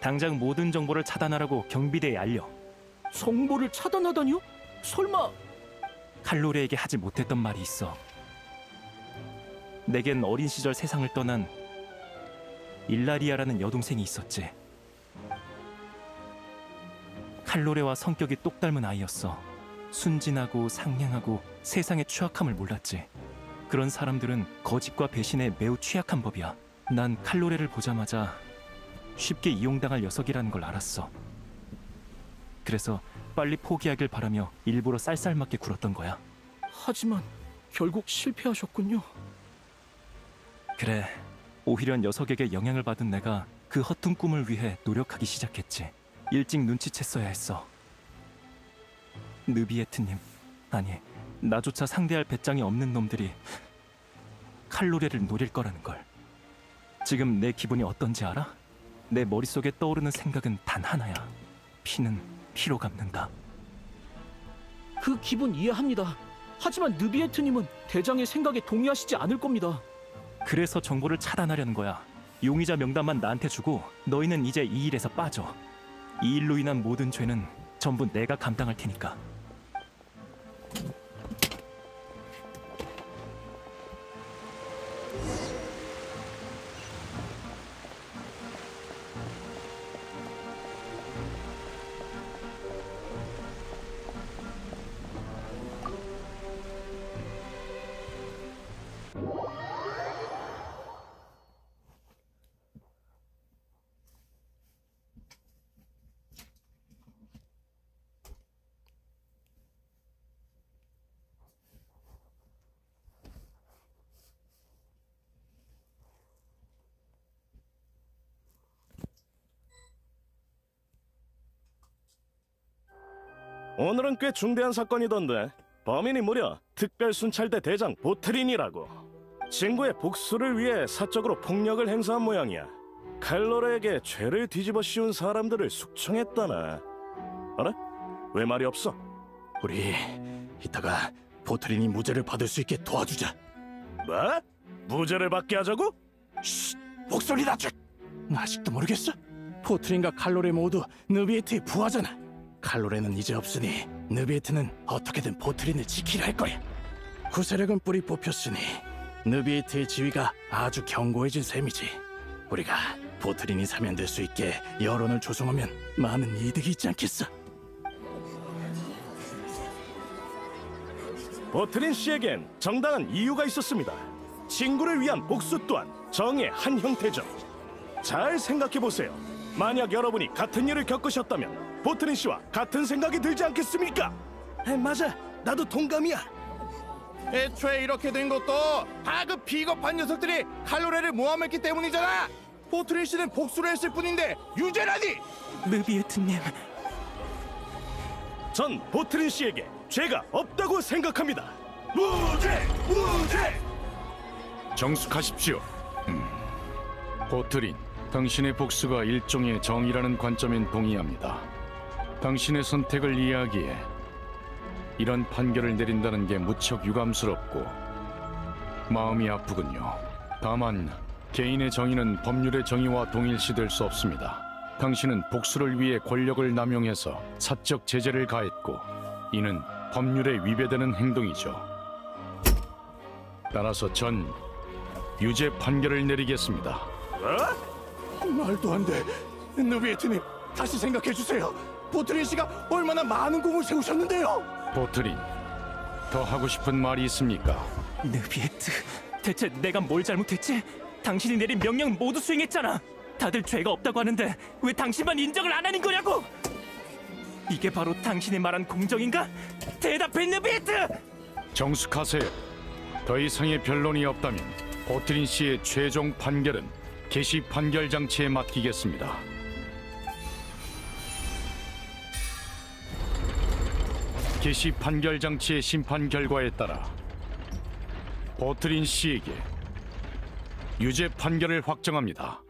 당장 모든 정보를 차단하라고 경비대에 알려. 정보를 차단하다니요? 설마... 칼로레에게 하지 못했던 말이 있어. 내겐 어린 시절 세상을 떠난 일라리아라는 여동생이 있었지. 칼로레와 성격이 똑 닮은 아이였어. 순진하고 상냥하고 세상의 추악함을 몰랐지. 그런 사람들은 거짓과 배신에 매우 취약한 법이야. 난 칼로레를 보자마자 쉽게 이용당할 녀석이라는 걸 알았어. 그래서 빨리 포기하길 바라며 일부러 쌀쌀맞게 굴었던 거야. 하지만 결국 실패하셨군요. 그래, 오히려 녀석에게 영향을 받은 내가 그 허튼 꿈을 위해 노력하기 시작했지. 일찍 눈치챘어야 했어. 느비에트님, 아니, 나조차 상대할 배짱이 없는 놈들이 칼로레를 노릴 거라는 걸. 지금 내 기분이 어떤지 알아? 내 머릿속에 떠오르는 생각은 단 하나야. 피는 피로 갚는다. 그 기분 이해합니다. 하지만 느비에트님은 대장의 생각에 동의하시지 않을 겁니다. 그래서 정보를 차단하려는 거야. 용의자 명단만 나한테 주고 너희는 이제 이 일에서 빠져. 이 일로 인한 모든 죄는 전부 내가 감당할 테니까. 오늘은 꽤 중대한 사건이던데. 범인이 무려 특별순찰대 대장 보트린이라고. 친구의 복수를 위해 사적으로 폭력을 행사한 모양이야. 칼로레에게 죄를 뒤집어 씌운 사람들을 숙청했다나. 알아? 왜 말이 없어? 우리 이따가 보트린이 무죄를 받을 수 있게 도와주자. 뭐? 무죄를 받게 하자고? 쉿! 목소리 낮춰! 아직도 모르겠어? 보트린과 칼로레 모두 느비에트의 부하잖아. 칼로레는 이제 없으니 느비에트는 어떻게든 보트린을 지키려 할 거야. 구세력은 뿌리 뽑혔으니 느비에트의 지위가 아주 견고해진 셈이지. 우리가 보트린이 사면될 수 있게 여론을 조성하면 많은 이득이 있지 않겠어? 보트린 씨에겐 정당한 이유가 있었습니다. 친구를 위한 복수 또한 정의 한 형태죠. 잘 생각해보세요. 만약 여러분이 같은 일을 겪으셨다면 보트린 씨와 같은 생각이 들지 않겠습니까? 맞아, 나도 동감이야. 애초에 이렇게 된 것도 다 그 비겁한 녀석들이 칼로레를 모함했기 때문이잖아. 보트린 씨는 복수를 했을 뿐인데 유죄라니. 느비에트님, 전 보트린 씨에게 죄가 없다고 생각합니다. 무죄! 무죄! 정숙하십시오. 보트린, 당신의 복수가 일종의 정의라는 관점엔 동의합니다. 당신의 선택을 이해하기에 이런 판결을 내린다는 게 무척 유감스럽고 마음이 아프군요. 다만 개인의 정의는 법률의 정의와 동일시될 수 없습니다. 당신은 복수를 위해 권력을 남용해서 사적 제재를 가했고 이는 법률에 위배되는 행동이죠. 따라서 전 유죄 판결을 내리겠습니다. 말도 안 돼. 느비에트님, 다시 생각해주세요. 보트린 씨가 얼마나 많은 공을 세우셨는데요. 보트린, 더 하고 싶은 말이 있습니까? 느비에트, 대체 내가 뭘 잘못했지? 당신이 내린 명령 모두 수행했잖아. 다들 죄가 없다고 하는데 왜 당신만 인정을 안 하는 거냐고? 이게 바로 당신이 말한 공정인가? 대답해, 느비에트! 정숙하세요. 더 이상의 변론이 없다면 보트린 씨의 최종 판결은 개시 판결 장치에 맡기겠습니다. 개시 판결 장치의 심판 결과에 따라 보트린 씨에게 유죄 판결을 확정합니다.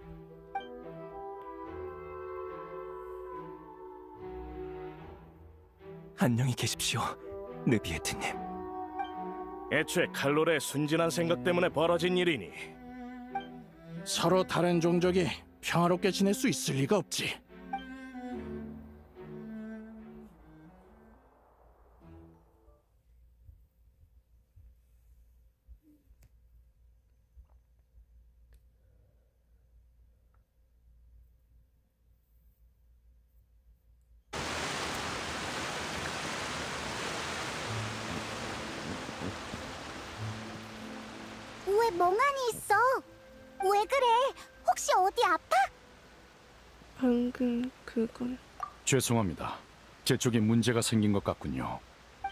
안녕히 계십시오, 느비에트님. 애초에 칼로레의 순진한 생각 때문에 벌어진 일이니 서로 다른 종족이 평화롭게 지낼 수 있을 리가 없지. 왜 멍하니 있어? 왜 그래? 혹시 어디 아파? 방금 그건... 죄송합니다. 제 쪽에 문제가 생긴 것 같군요.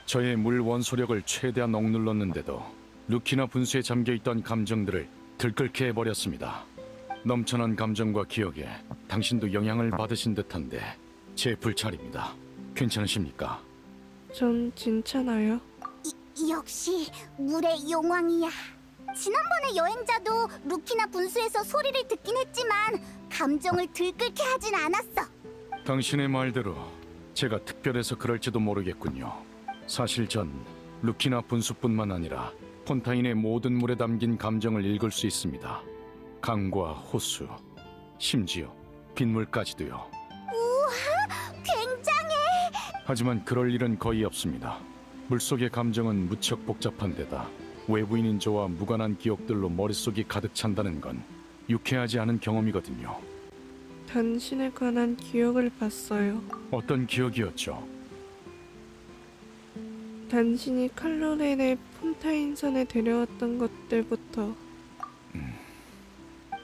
저의 물 원소력을 최대한 억눌렀는데도 루키나 분수에 잠겨있던 감정들을 들끓게 해버렸습니다. 넘쳐난 감정과 기억에 당신도 영향을 받으신 듯한데 제 불찰입니다. 괜찮으십니까? 전 괜찮아요. 역시 물의 용왕이야. 지난번에 여행자도 루키나 분수에서 소리를 듣긴 했지만 감정을 들끓게 하진 않았어. 당신의 말대로 제가 특별해서 그럴지도 모르겠군요. 사실 전 루키나 분수뿐만 아니라 폰타인의 모든 물에 담긴 감정을 읽을 수 있습니다. 강과 호수, 심지어 빗물까지도요. 우와, 굉장해! 하지만 그럴 일은 거의 없습니다. 물속의 감정은 무척 복잡한 데다 외부인인 저와 무관한 기억들로 머릿속이 가득 찬다는 건 유쾌하지 않은 경험이거든요. 당신에 관한 기억을 봤어요. 어떤 기억이었죠? 당신이 칼로레를 폰타인선에 데려왔던 것들부터.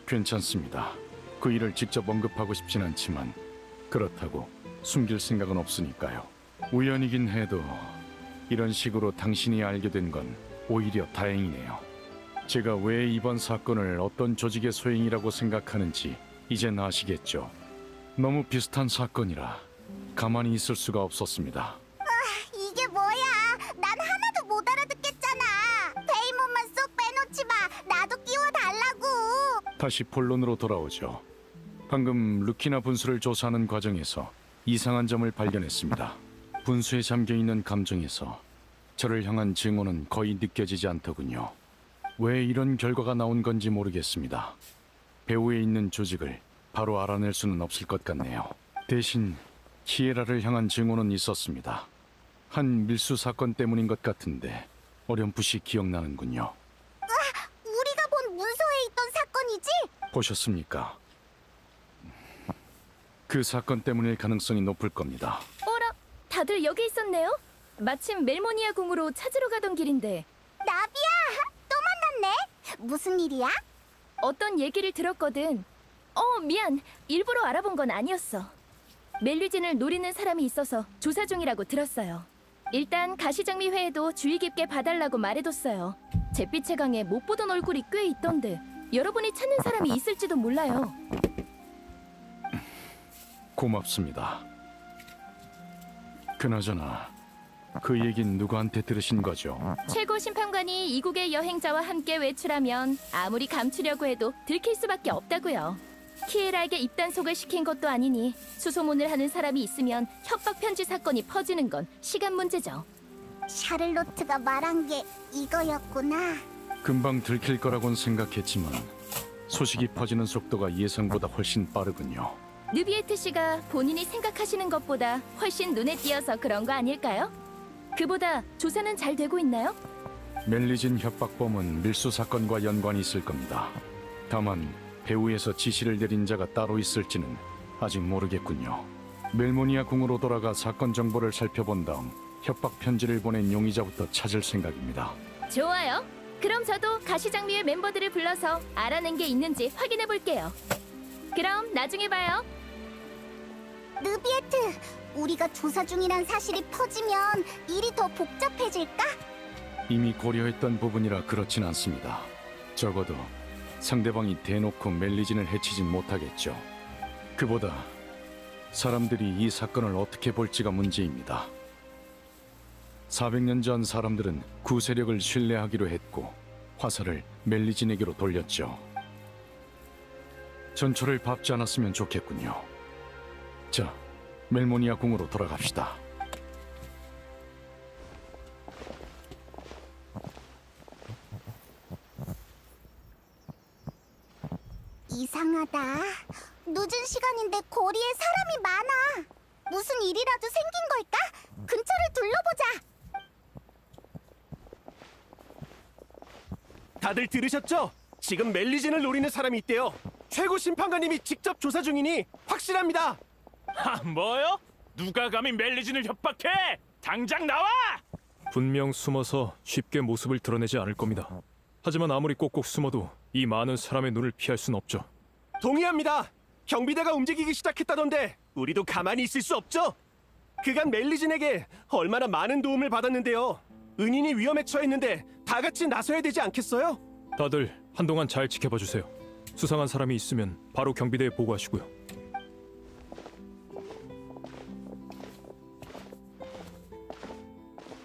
괜찮습니다. 그 일을 직접 언급하고 싶진 않지만 그렇다고 숨길 생각은 없으니까요. 우연이긴 해도 이런 식으로 당신이 알게 된 건 오히려 다행이네요. 제가 왜 이번 사건을 어떤 조직의 소행이라고 생각하는지 이젠 아시겠죠? 너무 비슷한 사건이라 가만히 있을 수가 없었습니다. 이게 뭐야? 난 하나도 다시 본론으로 돌아오죠. 방금 루키나 분수를 조사하는 과정에서 이상한 점을 발견했습니다. 분수에 잠겨있는 감정에서 저를 향한 증오는 거의 느껴지지 않더군요. 왜 이런 결과가 나온 건지 모르겠습니다. 배후에 있는 조직을 바로 알아낼 수는 없을 것 같네요. 대신 키에라를 향한 증오는 있었습니다. 한 밀수 사건 때문인 것 같은데 어렴풋이 기억나는군요. 우리가 본 문서에 있던 사건이지? 보셨습니까? 그 사건 때문일 가능성이 높을 겁니다. 어라, 다들 여기 있었네요? 마침 멜모니아 궁으로 찾으러 가던 길인데. 나비야, 또 만났네. 무슨 일이야? 어떤 얘기를 들었거든. 미안. 일부러 알아본 건 아니었어. 멜리진을 노리는 사람이 있어서 조사 중이라고 들었어요. 일단 가시장미회에도 주의 깊게 봐달라고 말해뒀어요. 잿빛의 강에 못 보던 얼굴이 꽤 있던데 여러분이 찾는 사람이 있을지도 몰라요. 고맙습니다. 그나저나 그 얘긴 누구한테 들으신 거죠? 최고 심판관이 이국의 여행자와 함께 외출하면 아무리 감추려고 해도 들킬 수밖에 없다고요. 키에라에게 입단속을 시킨 것도 아니니 수소문을 하는 사람이 있으면 협박 편지 사건이 퍼지는 건 시간 문제죠. 샤를로트가 말한 게 이거였구나. 금방 들킬 거라곤 생각했지만 소식이 퍼지는 속도가 예상보다 훨씬 빠르군요. 느비에트 씨가 본인이 생각하시는 것보다 훨씬 눈에 띄어서 그런 거 아닐까요? 그보다 조사는 잘 되고 있나요? 멜리진 협박범은 밀수 사건과 연관이 있을 겁니다. 다만 배후에서 지시를 내린 자가 따로 있을지는 아직 모르겠군요. 멜모니아 궁으로 돌아가 사건 정보를 살펴본 다음 협박 편지를 보낸 용의자부터 찾을 생각입니다. 좋아요. 그럼 저도 가시장미회 멤버들을 불러서 알아낸 게 있는지 확인해 볼게요. 그럼 나중에 봐요. 느비에트, 우리가 조사 중이란 사실이 퍼지면 일이 더 복잡해질까? 이미 고려했던 부분이라 그렇진 않습니다. 적어도 상대방이 대놓고 멜리진을 해치진 못하겠죠. 그보다 사람들이 이 사건을 어떻게 볼지가 문제입니다. 400년 전 사람들은 구세력을 신뢰하기로 했고 화살을 멜리진에게로 돌렸죠. 전초를 밟지 않았으면 좋겠군요. 자, 멜모니아 궁으로 돌아갑시다. 이상하다. 늦은 시간인데 거리에 사람이 많아. 무슨 일이라도 생긴 걸까? 근처를 둘러보자. 다들 들으셨죠? 지금 멜리진을 노리는 사람이 있대요. 최고 심판관님이 직접 조사 중이니 확실합니다. 뭐요? 누가 감히 멜리진을 협박해? 당장 나와! 분명 숨어서 쉽게 모습을 드러내지 않을 겁니다. 하지만 아무리 꼭꼭 숨어도 이 많은 사람의 눈을 피할 순 없죠. 동의합니다. 경비대가 움직이기 시작했다던데 우리도 가만히 있을 수 없죠. 그간 멜리진에게 얼마나 많은 도움을 받았는데요. 은인이 위험에 처했는데 다 같이 나서야 되지 않겠어요? 다들 한동안 잘 지켜봐 주세요. 수상한 사람이 있으면 바로 경비대에 보고하시고요.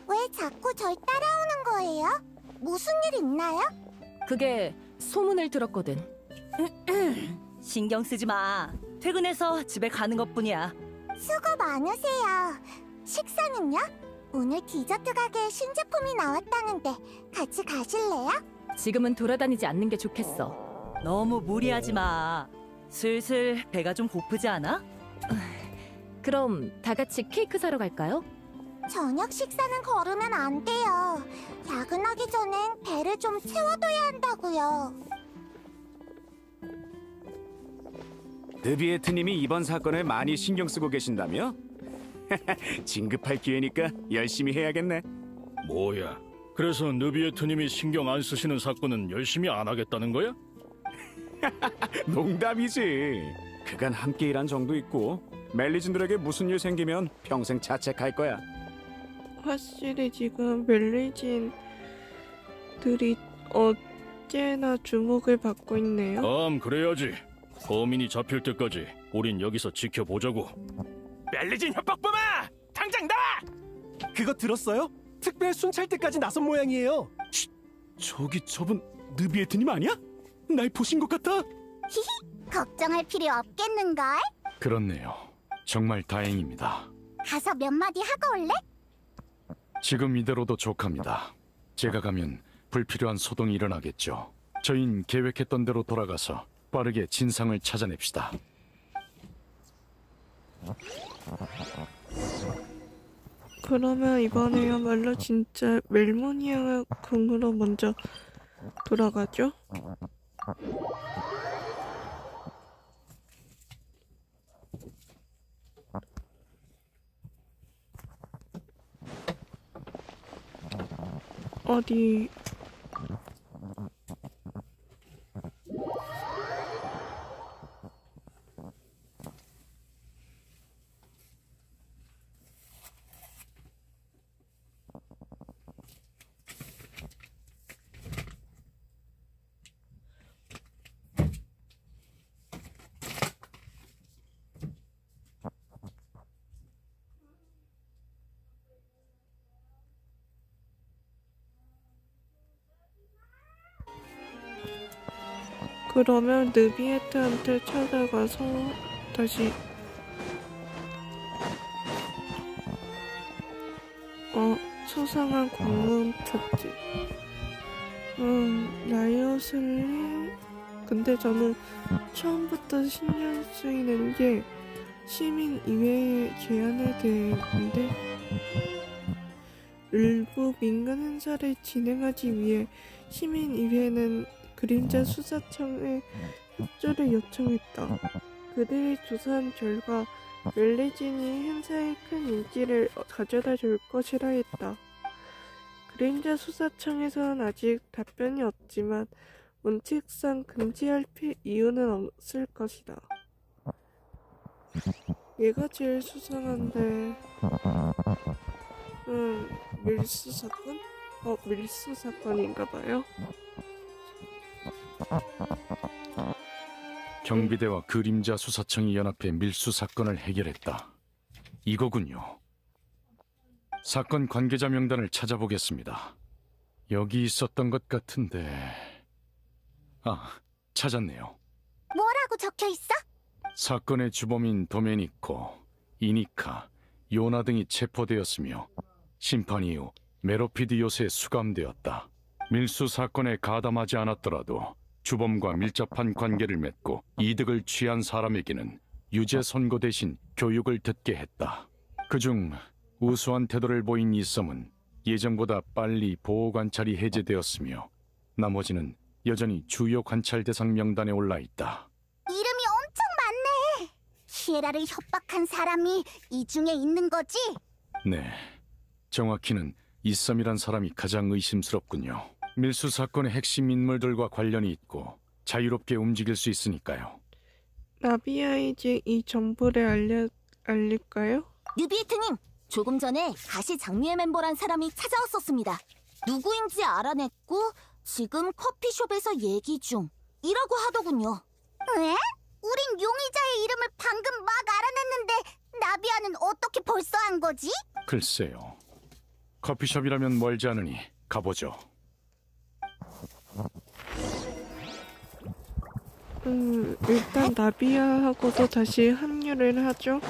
왜 자꾸 절 따라오는 거예요? 무슨 일 있나요? 그게 소문을 들었거든. 신경 쓰지 마. 퇴근해서 집에 가는 것뿐이야. 수고 많으세요. 식사는요? 오늘 디저트 가게에 신제품이 나왔다는데 같이 가실래요? 지금은 돌아다니지 않는 게 좋겠어. 너무 무리하지 마. 슬슬 배가 좀 고프지 않아? 그럼 다 같이 케이크 사러 갈까요? 저녁 식사는 거르면 안 돼요. 야근하기 전엔 배를 좀 채워둬야 한다고요. 느비에트님이 이번 사건을 많이 신경 쓰고 계신다며? 진급할 기회니까 열심히 해야겠네. 뭐야? 그래서 느비에트님이 신경 안 쓰시는 사건은 열심히 안 하겠다는 거야? 농담이지. 그간 함께 일한 정도 있고 멜리진들에게 무슨 일 생기면 평생 자책할 거야. 확실히 지금 멜리진들이 어째나 주목을 받고 있네요. 그래야지. 범인이 잡힐 때까지 우린 여기서 지켜보자고. 멜리진 협박범아! 당장 나와! 그거 들었어요? 특별 순찰 때까지 나선 모양이에요. 저기 저분 느비에트님 아니야? 날 보신 것 같아. 히히, 걱정할 필요 없겠는걸? 그렇네요. 정말 다행입니다. 가서 몇 마디 하고 올래? 지금 이대로도 족합니다. 제가 가면 불필요한 소동이 일어나겠죠. 저흰 계획했던 대로 돌아가서 빠르게 진상을 찾아냅시다. 그러면 이번에야말로 진짜 멜모니아 궁으로 먼저 돌아가죠? 어디... 그러면 느비에트한테 찾아가서 다시 수상한 공문 찾지. 라이엇을리. 근데 저는 처음부터 신경 쓰이는 게 시민 이외의 제한에 대해인데, 일부 민간 행사를 진행하기 위해 시민 이외에는 그림자 수사청에 협조를 요청했다. 그들이 조사한 결과 멜리진이 행사에 큰 인기를 가져다 줄 것이라 했다. 그림자 수사청에서는 아직 답변이 없지만 원칙상 금지할 이유는 없을 것이다. 얘가 제일 수상한데... 밀수 사건? 밀수 사건인가봐요. 경비대와 그림자 수사청이 연합해 밀수 사건을 해결했다. 이거군요. 사건 관계자 명단을 찾아보겠습니다. 여기 있었던 것 같은데... 찾았네요. 뭐라고 적혀있어? 사건의 주범인 도메니코, 이니카, 요나 등이 체포되었으며 심판 이후 메로피드 요새에 수감되었다. 밀수 사건에 가담하지 않았더라도 주범과 밀접한 관계를 맺고 이득을 취한 사람에게는 유죄 선고 대신 교육을 듣게 했다. 그중 우수한 태도를 보인 이썸은 예정보다 빨리 보호관찰이 해제되었으며 나머지는 여전히 주요 관찰 대상 명단에 올라있다. 이름이 엄청 많네. 시에라를 협박한 사람이 이 중에 있는 거지? 네, 정확히는 이썸이란 사람이 가장 의심스럽군요. 밀수 사건의 핵심 인물들과 관련이 있고 자유롭게 움직일 수 있으니까요. 나비아에게 이 정보를 알릴까요? 뉴비에트님, 조금 전에 가시 장미의 멤버란 사람이 찾아왔었습니다. 누구인지 알아냈고 지금 커피숍에서 얘기 중이라고 하더군요. 왜? 우린 용의자의 이름을 방금 막 알아냈는데 나비아는 어떻게 벌써 한 거지? 글쎄요. 커피숍이라면 멀지 않으니 가보죠. 일단 나비아하고도 다시 합류를 하죠.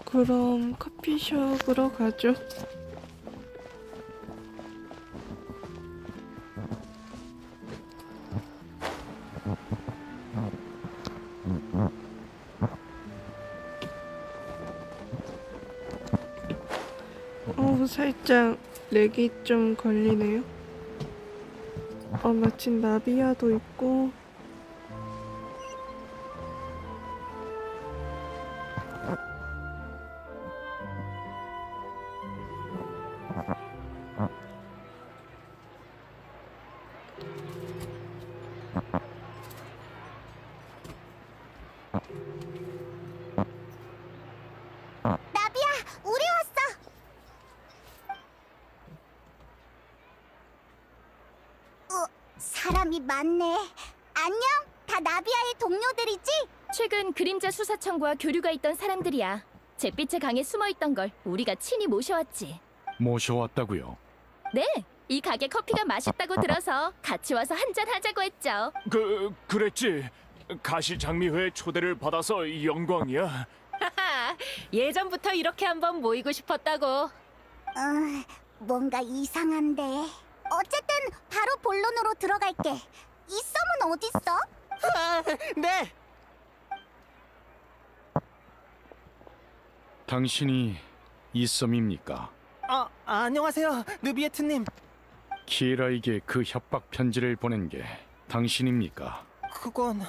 그럼 커피숍으로 가죠. 살짝 렉이 좀 걸리네요. 마침 나비아도 있고. 나비야, 우리 왔어. 사람이 많네. 안녕, 다 나비아의 동료들이지? 최근 그림자 수사청과 교류가 있던 사람들이야. 잿빛의 강에 숨어있던 걸 우리가 친히 모셔왔지. 모셔왔다고요? 네, 이 가게 커피가 맛있다고 들어서 같이 와서 한잔 하자고 했죠. 그랬지. 가시장미회 초대를 받아서 영광이야. 예전부터 이렇게 한번 모이고 싶었다고. 뭔가 이상한데. 어쨌든 바로 본론으로 들어갈게. 이 썸은 어딨어? 네. 당신이 이 썸입니까? 안녕하세요, 느비에트님. 키에라에게 그 협박 편지를 보낸 게 당신입니까? 그건...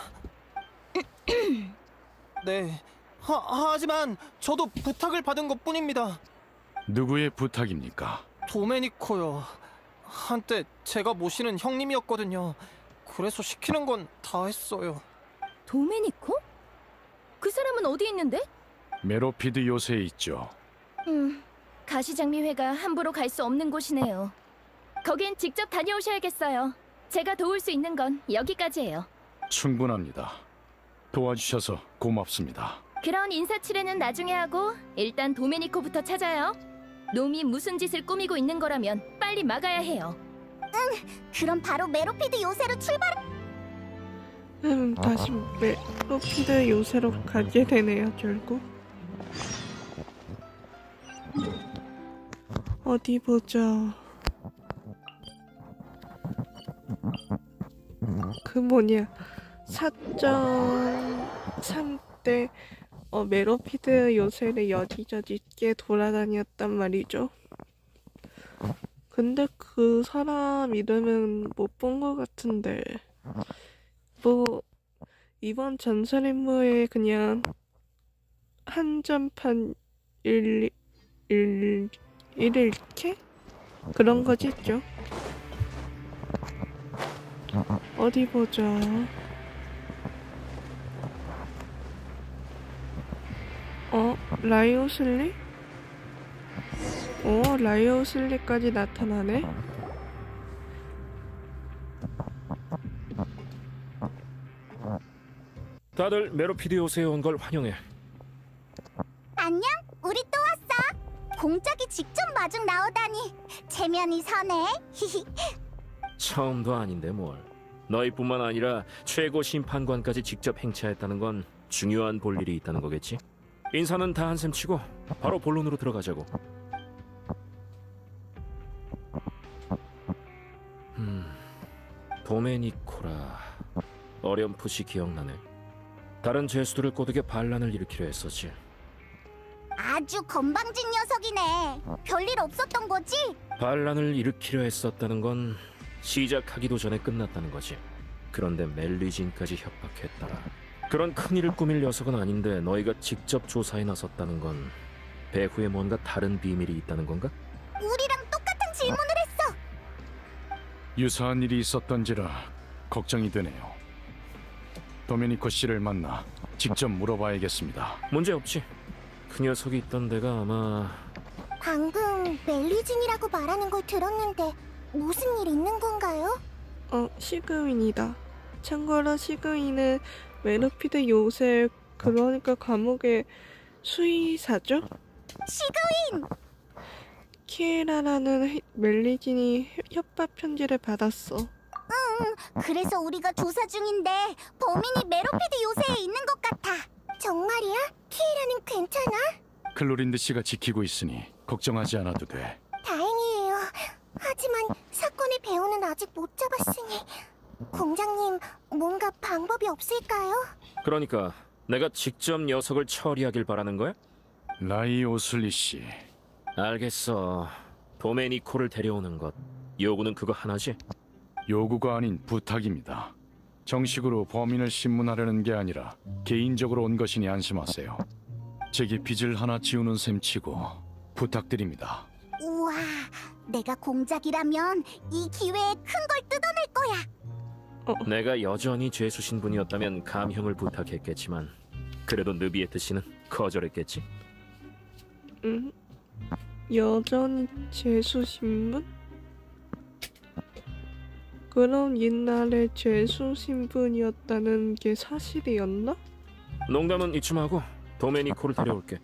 네. 하지만 저도 부탁을 받은 것뿐입니다. 누구의 부탁입니까? 도메니코요. 한때 제가 모시는 형님이었거든요. 그래서 시키는 건 다 했어요. 도메니코? 그 사람은 어디 있는데? 메로피드 요새에 있죠. 가시장미회가 함부로 갈 수 없는 곳이네요. 거긴 직접 다녀오셔야겠어요. 제가 도울 수 있는 건 여기까지예요. 충분합니다. 도와주셔서 고맙습니다. 그런 인사치레는 나중에 하고 일단 도메니코부터 찾아요. 놈이 무슨 짓을 꾸미고 있는 거라면 빨리 막아야 해요. 그럼 바로 메로피드 요새로 출발. 다시 메로피드 요새로 가게 되네요, 결국. 어디 보자. 그 뭐냐, 4.3 때 메로피드 요새를 여지저지 꽤 돌아다녔단 말이죠. 근데 그 사람 이름은 못 본 것 같은데, 뭐 이번 전설 임무에 그냥 한정판 1일캐? 그런 거겠죠. 어디 보자. 라이오슬리? 라이오슬리까지 나타나네? 다들 메로피드 요새에 온 걸 환영해. 안녕, 우리 또 왔어. 공작이 직접 마중 나오다니 체면이 서네. 처음도 아닌데 뭘. 너희뿐만 아니라 최고 심판관까지 직접 행차했다는 건 중요한 볼 일이 있다는 거겠지? 인사는 다 한셈 치고 바로 본론으로 들어가자고. 도메니코라. 어렴풋이 기억나네. 다른 죄수들을 꼬드겨 반란을 일으키려 했었지. 아주 건방진 녀석이네. 별일 없었던 거지? 반란을 일으키려 했었다는 건 시작하기도 전에 끝났다는 거지. 그런데 멜리진까지 협박했더라. 그런 큰일을 꾸밀 녀석은 아닌데 너희가 직접 조사에 나섰다는 건 배후에 뭔가 다른 비밀이 있다는 건가? 우리랑 똑같은 질문을 했어. 유사한 일이 있었던지라 걱정이 되네요. 도메니코 씨를 만나 직접 물어봐야겠습니다. 문제없지. 그 녀석이 있던 데가 아마... 방금 멜리진이라고 말하는 걸 들었는데 무슨 일 있는 건가요? 시그윈이다. 참고로 시그윈은 메로피드 요새, 그러니까 감옥의 수의사죠? 시그윈! 키에라라는 멜리진이 협박 편지를 받았어. 그래서 우리가 조사 중인데 범인이 메로피드 요새에 있는 것 같아. 정말이야? 키에라는 괜찮아? 클로린드 씨가 지키고 있으니 걱정하지 않아도 돼. 다행이에요. 하지만 사건의 배후는 아직 못 잡았으니 공장님, 뭔가 방법이 없을까요? 그러니까 내가 직접 녀석을 처리하길 바라는 거야? 라이오슬리 씨. 알겠어. 도메니코를 데려오는 것. 요구는 그거 하나지? 요구가 아닌 부탁입니다. 정식으로 범인을 신문하려는 게 아니라 개인적으로 온 것이니 안심하세요. 제게 빚을 하나 지우는 셈치고 부탁드립니다. 우와, 내가 공작이라면 이 기회에 큰 걸 뜯어낼 거야. 내가 여전히 죄수 신분이었다면 감형을 부탁했겠지만 그래도 느비에트 씨는 거절했겠지? 여전히 죄수 신분? 그럼 옛날에 죄수 신분이었다는 게 사실이었나? 농담은 이쯤 하고 도메니코를 데려올게.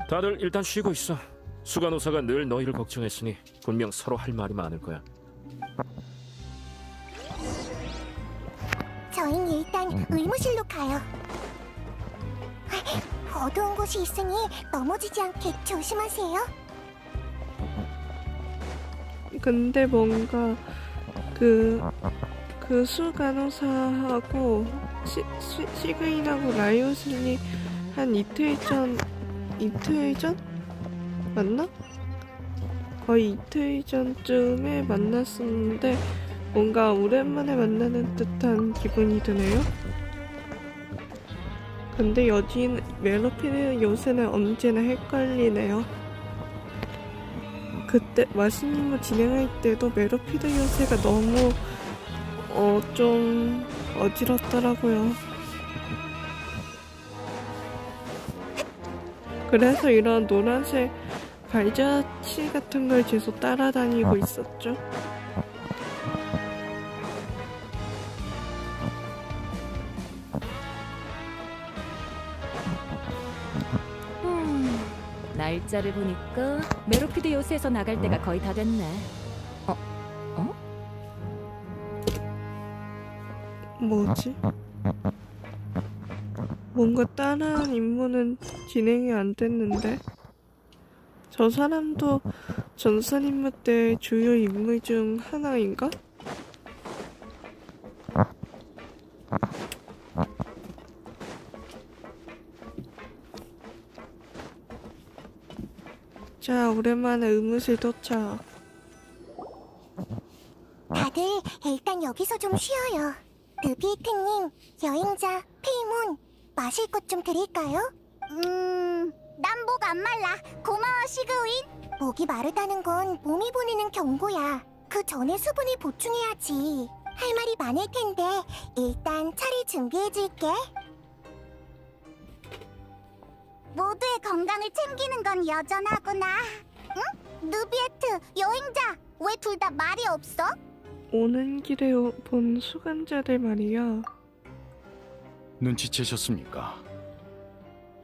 다들 일단 쉬고 있어. 수간호사가 늘 너희를 걱정했으니 분명 서로 할 말이 많을 거야. 저희는 일단 의무실로 가요. 어두운 곳이 있으니 넘어지지 않게 조심하세요. 근데 뭔가 그 수간호사하고 시그인하고 라이오슬리 한 이틀 전 맞나? 거의 이틀 전쯤에 만났었는데 뭔가 오랜만에 만나는 듯한 기분이 드네요. 근데 여진 메로피드 요새는 언제나 헷갈리네요. 그때 마신님을 진행할 때도 메로피드 요새가 너무 좀 어지럽더라고요. 그래서 이런 노란색 발자취 같은 걸 계속 따라다니고 있었죠. 날짜를 보니까 메로피드 요새에서 나갈 때가 거의 다 됐네. 뭐지? 뭔가 다른 임무는 진행이 안 됐는데? 저 사람도 전선 임무 때 주요 임무 중 하나인가? 자, 오랜만에 의무실 도착. 다들 일단 여기서 좀 쉬어요. 느비에트님, 여행자, 페이몬, 마실 것 좀 드릴까요? 난 목 안 말라. 고마워, 시그윈. 목이 마르다는 건 몸이 보내는 경고야. 그 전에 수분을 보충해야지. 할 말이 많을 텐데 일단 차를 준비해줄게. 모두의 건강을 챙기는 건 여전하구나. 응? 느비에트, 여행자, 왜 둘 다 말이 없어? 오는 길에 본 수간자들 말이야. 눈치채셨습니까?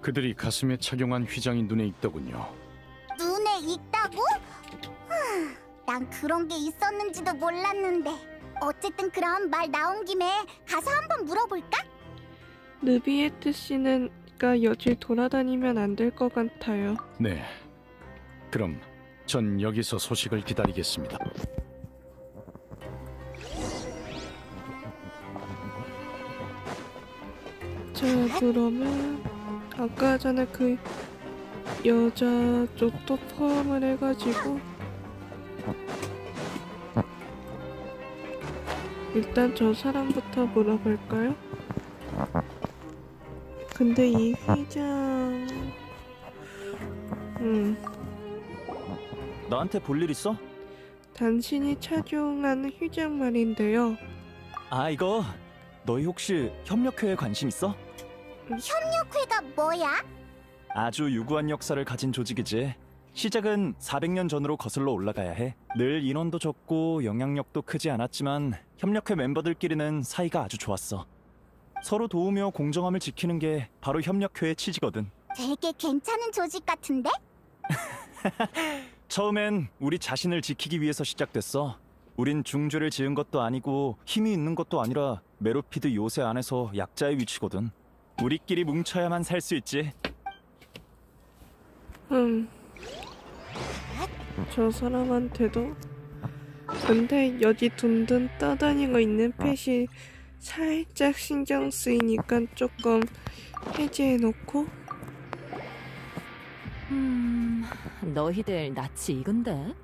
그들이 가슴에 착용한 휘장이 눈에 익더군요. 눈에 익다고? 난 그런 게 있었는지도 몰랐는데. 어쨌든 그럼 말 나온 김에 가서 한번 물어볼까? 느비에트 씨는 여길 돌아다니면 안 될 것 같아요. 네. 그럼 전 여기서 소식을 기다리겠습니다. 자, 그러면 아까 전에 그 여자 쪽도 포함을 해가지고 일단 저 사람부터 물어볼까요? 근데 이 휘장... 나한테 볼 일 있어? 당신이 착용한 휘장 말인데요. 아, 이거 너희 혹시 협력회에 관심 있어? 협력회가 뭐야? 아주 유구한 역사를 가진 조직이지. 시작은 400년 전으로 거슬러 올라가야 해. 늘 인원도 적고 영향력도 크지 않았지만 협력회 멤버들끼리는 사이가 아주 좋았어. 서로 도우며 공정함을 지키는 게 바로 협력회의 취지거든. 되게 괜찮은 조직 같은데? 처음엔 우리 자신을 지키기 위해서 시작됐어. 우린 중죄를 지은 것도 아니고 힘이 있는 것도 아니라 메로피드 요새 안에서 약자의 위치거든. 우리끼리 뭉쳐야만 살 수 있지. 저 사람한테도? 근데 여기 둔둔 떠다니고 있는 펫이 살짝 신경 쓰이니까 조금 해제해놓고. 너희들 낯이 익은데?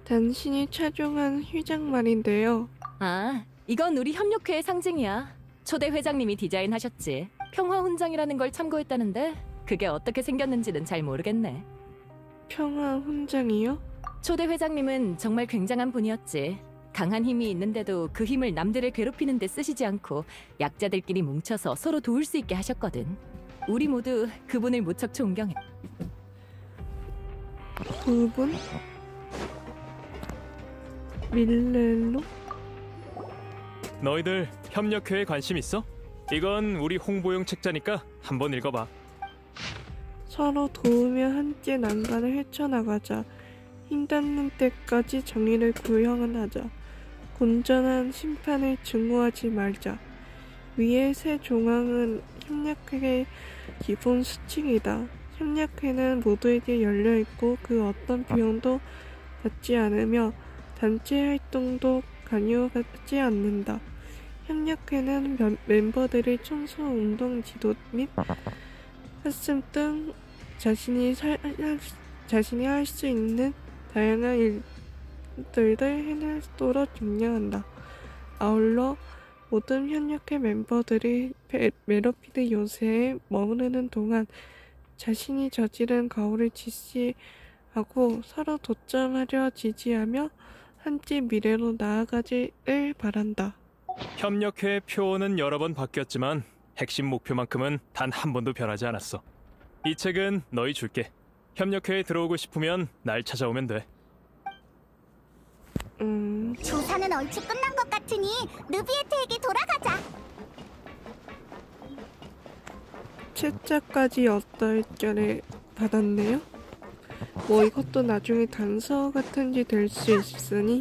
당신이 착용한 휘장 말인데요. 아, 이건 우리 협력회의 상징이야. 초대 회장님이 디자인하셨지. 평화훈장이라는 걸 참고했다는데 그게 어떻게 생겼는지는 잘 모르겠네. 평화훈장이요? 초대 회장님은 정말 굉장한 분이었지. 강한 힘이 있는데도 그 힘을 남들을 괴롭히는 데 쓰시지 않고 약자들끼리 뭉쳐서 서로 도울 수 있게 하셨거든. 우리 모두 그분을 무척 존경해. 그분? 밀렐로? 너희들 협력회에 관심 있어? 이건 우리 홍보용 책자니까 한번 읽어봐. 서로 도우며 함께 난간을 헤쳐나가자. 힘 닿는 때까지 정의를 구형하자. 온전한 심판을 증오하지 말자. 위의 세 조항은 협력회의 기본 수칙이다. 협력회는 모두에게 열려있고 그 어떤 비용도 받지 않으며 단체 활동도 강요하지 않는다. 협력회는 멤버들의 청소, 운동, 지도 및 학습 등 자신이 할 수 있는 다양한 일들을 해내도록 격려한다. 아울러 모든 협력회 멤버들이 메로피드 요새에 머무르는 동안 자신이 저지른 거울을 지시하고 서로 돋점하려 지지하며 함께 미래로 나아가기를 바란다. 협력회 표어는 여러 번 바뀌었지만 핵심 목표만큼은 단 한 번도 변하지 않았어. 이 책은 너희 줄게. 협력회에 들어오고 싶으면 날 찾아오면 돼. 조사는 얼추 끝난 것 같으니 느비에트에게 돌아가자. 책자까지 어떨결에 받았네요. 뭐 이것도 나중에 단서 같은 게 될 수 있으니.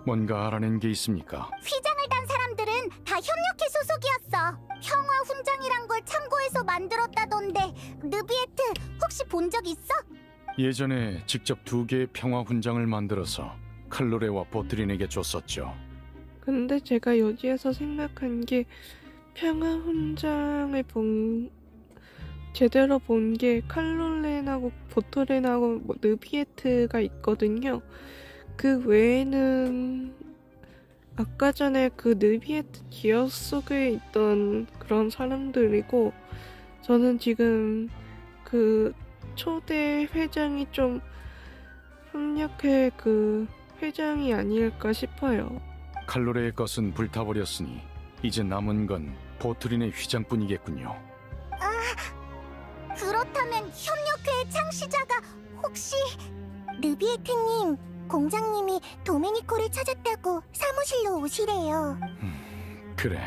뭔가 알아낸 게 있습니까? 휘장을 단 사람들은 다 협력회 소속이었어. 평화 훈장이란 걸 참고해서 만들었다던데 느비에트 혹시 본 적 있어? 예전에 직접 2개의 평화 훈장을 만들어서 칼로레와 보트린에게 줬었죠. 근데 제가 여기에서 생각한 게 평화 훈장을 제대로 본 게 칼로렌하고 보토렌하고 느비에트가 있거든요. 그 외에는 아까 전에 그 느비에트 기억 속에 있던 그런 사람들이고, 저는 지금 그 초대 회장이 좀 협력회 그 회장이 아닐까 싶어요. 칼로레의 것은 불타버렸으니 이제 남은 건 보트린의 휘장뿐이겠군요. 그렇다면 협력회의 창시자가 혹시... 느비에트님, 공장님이 도메니코를 찾았다고 사무실로 오시래요. 그래.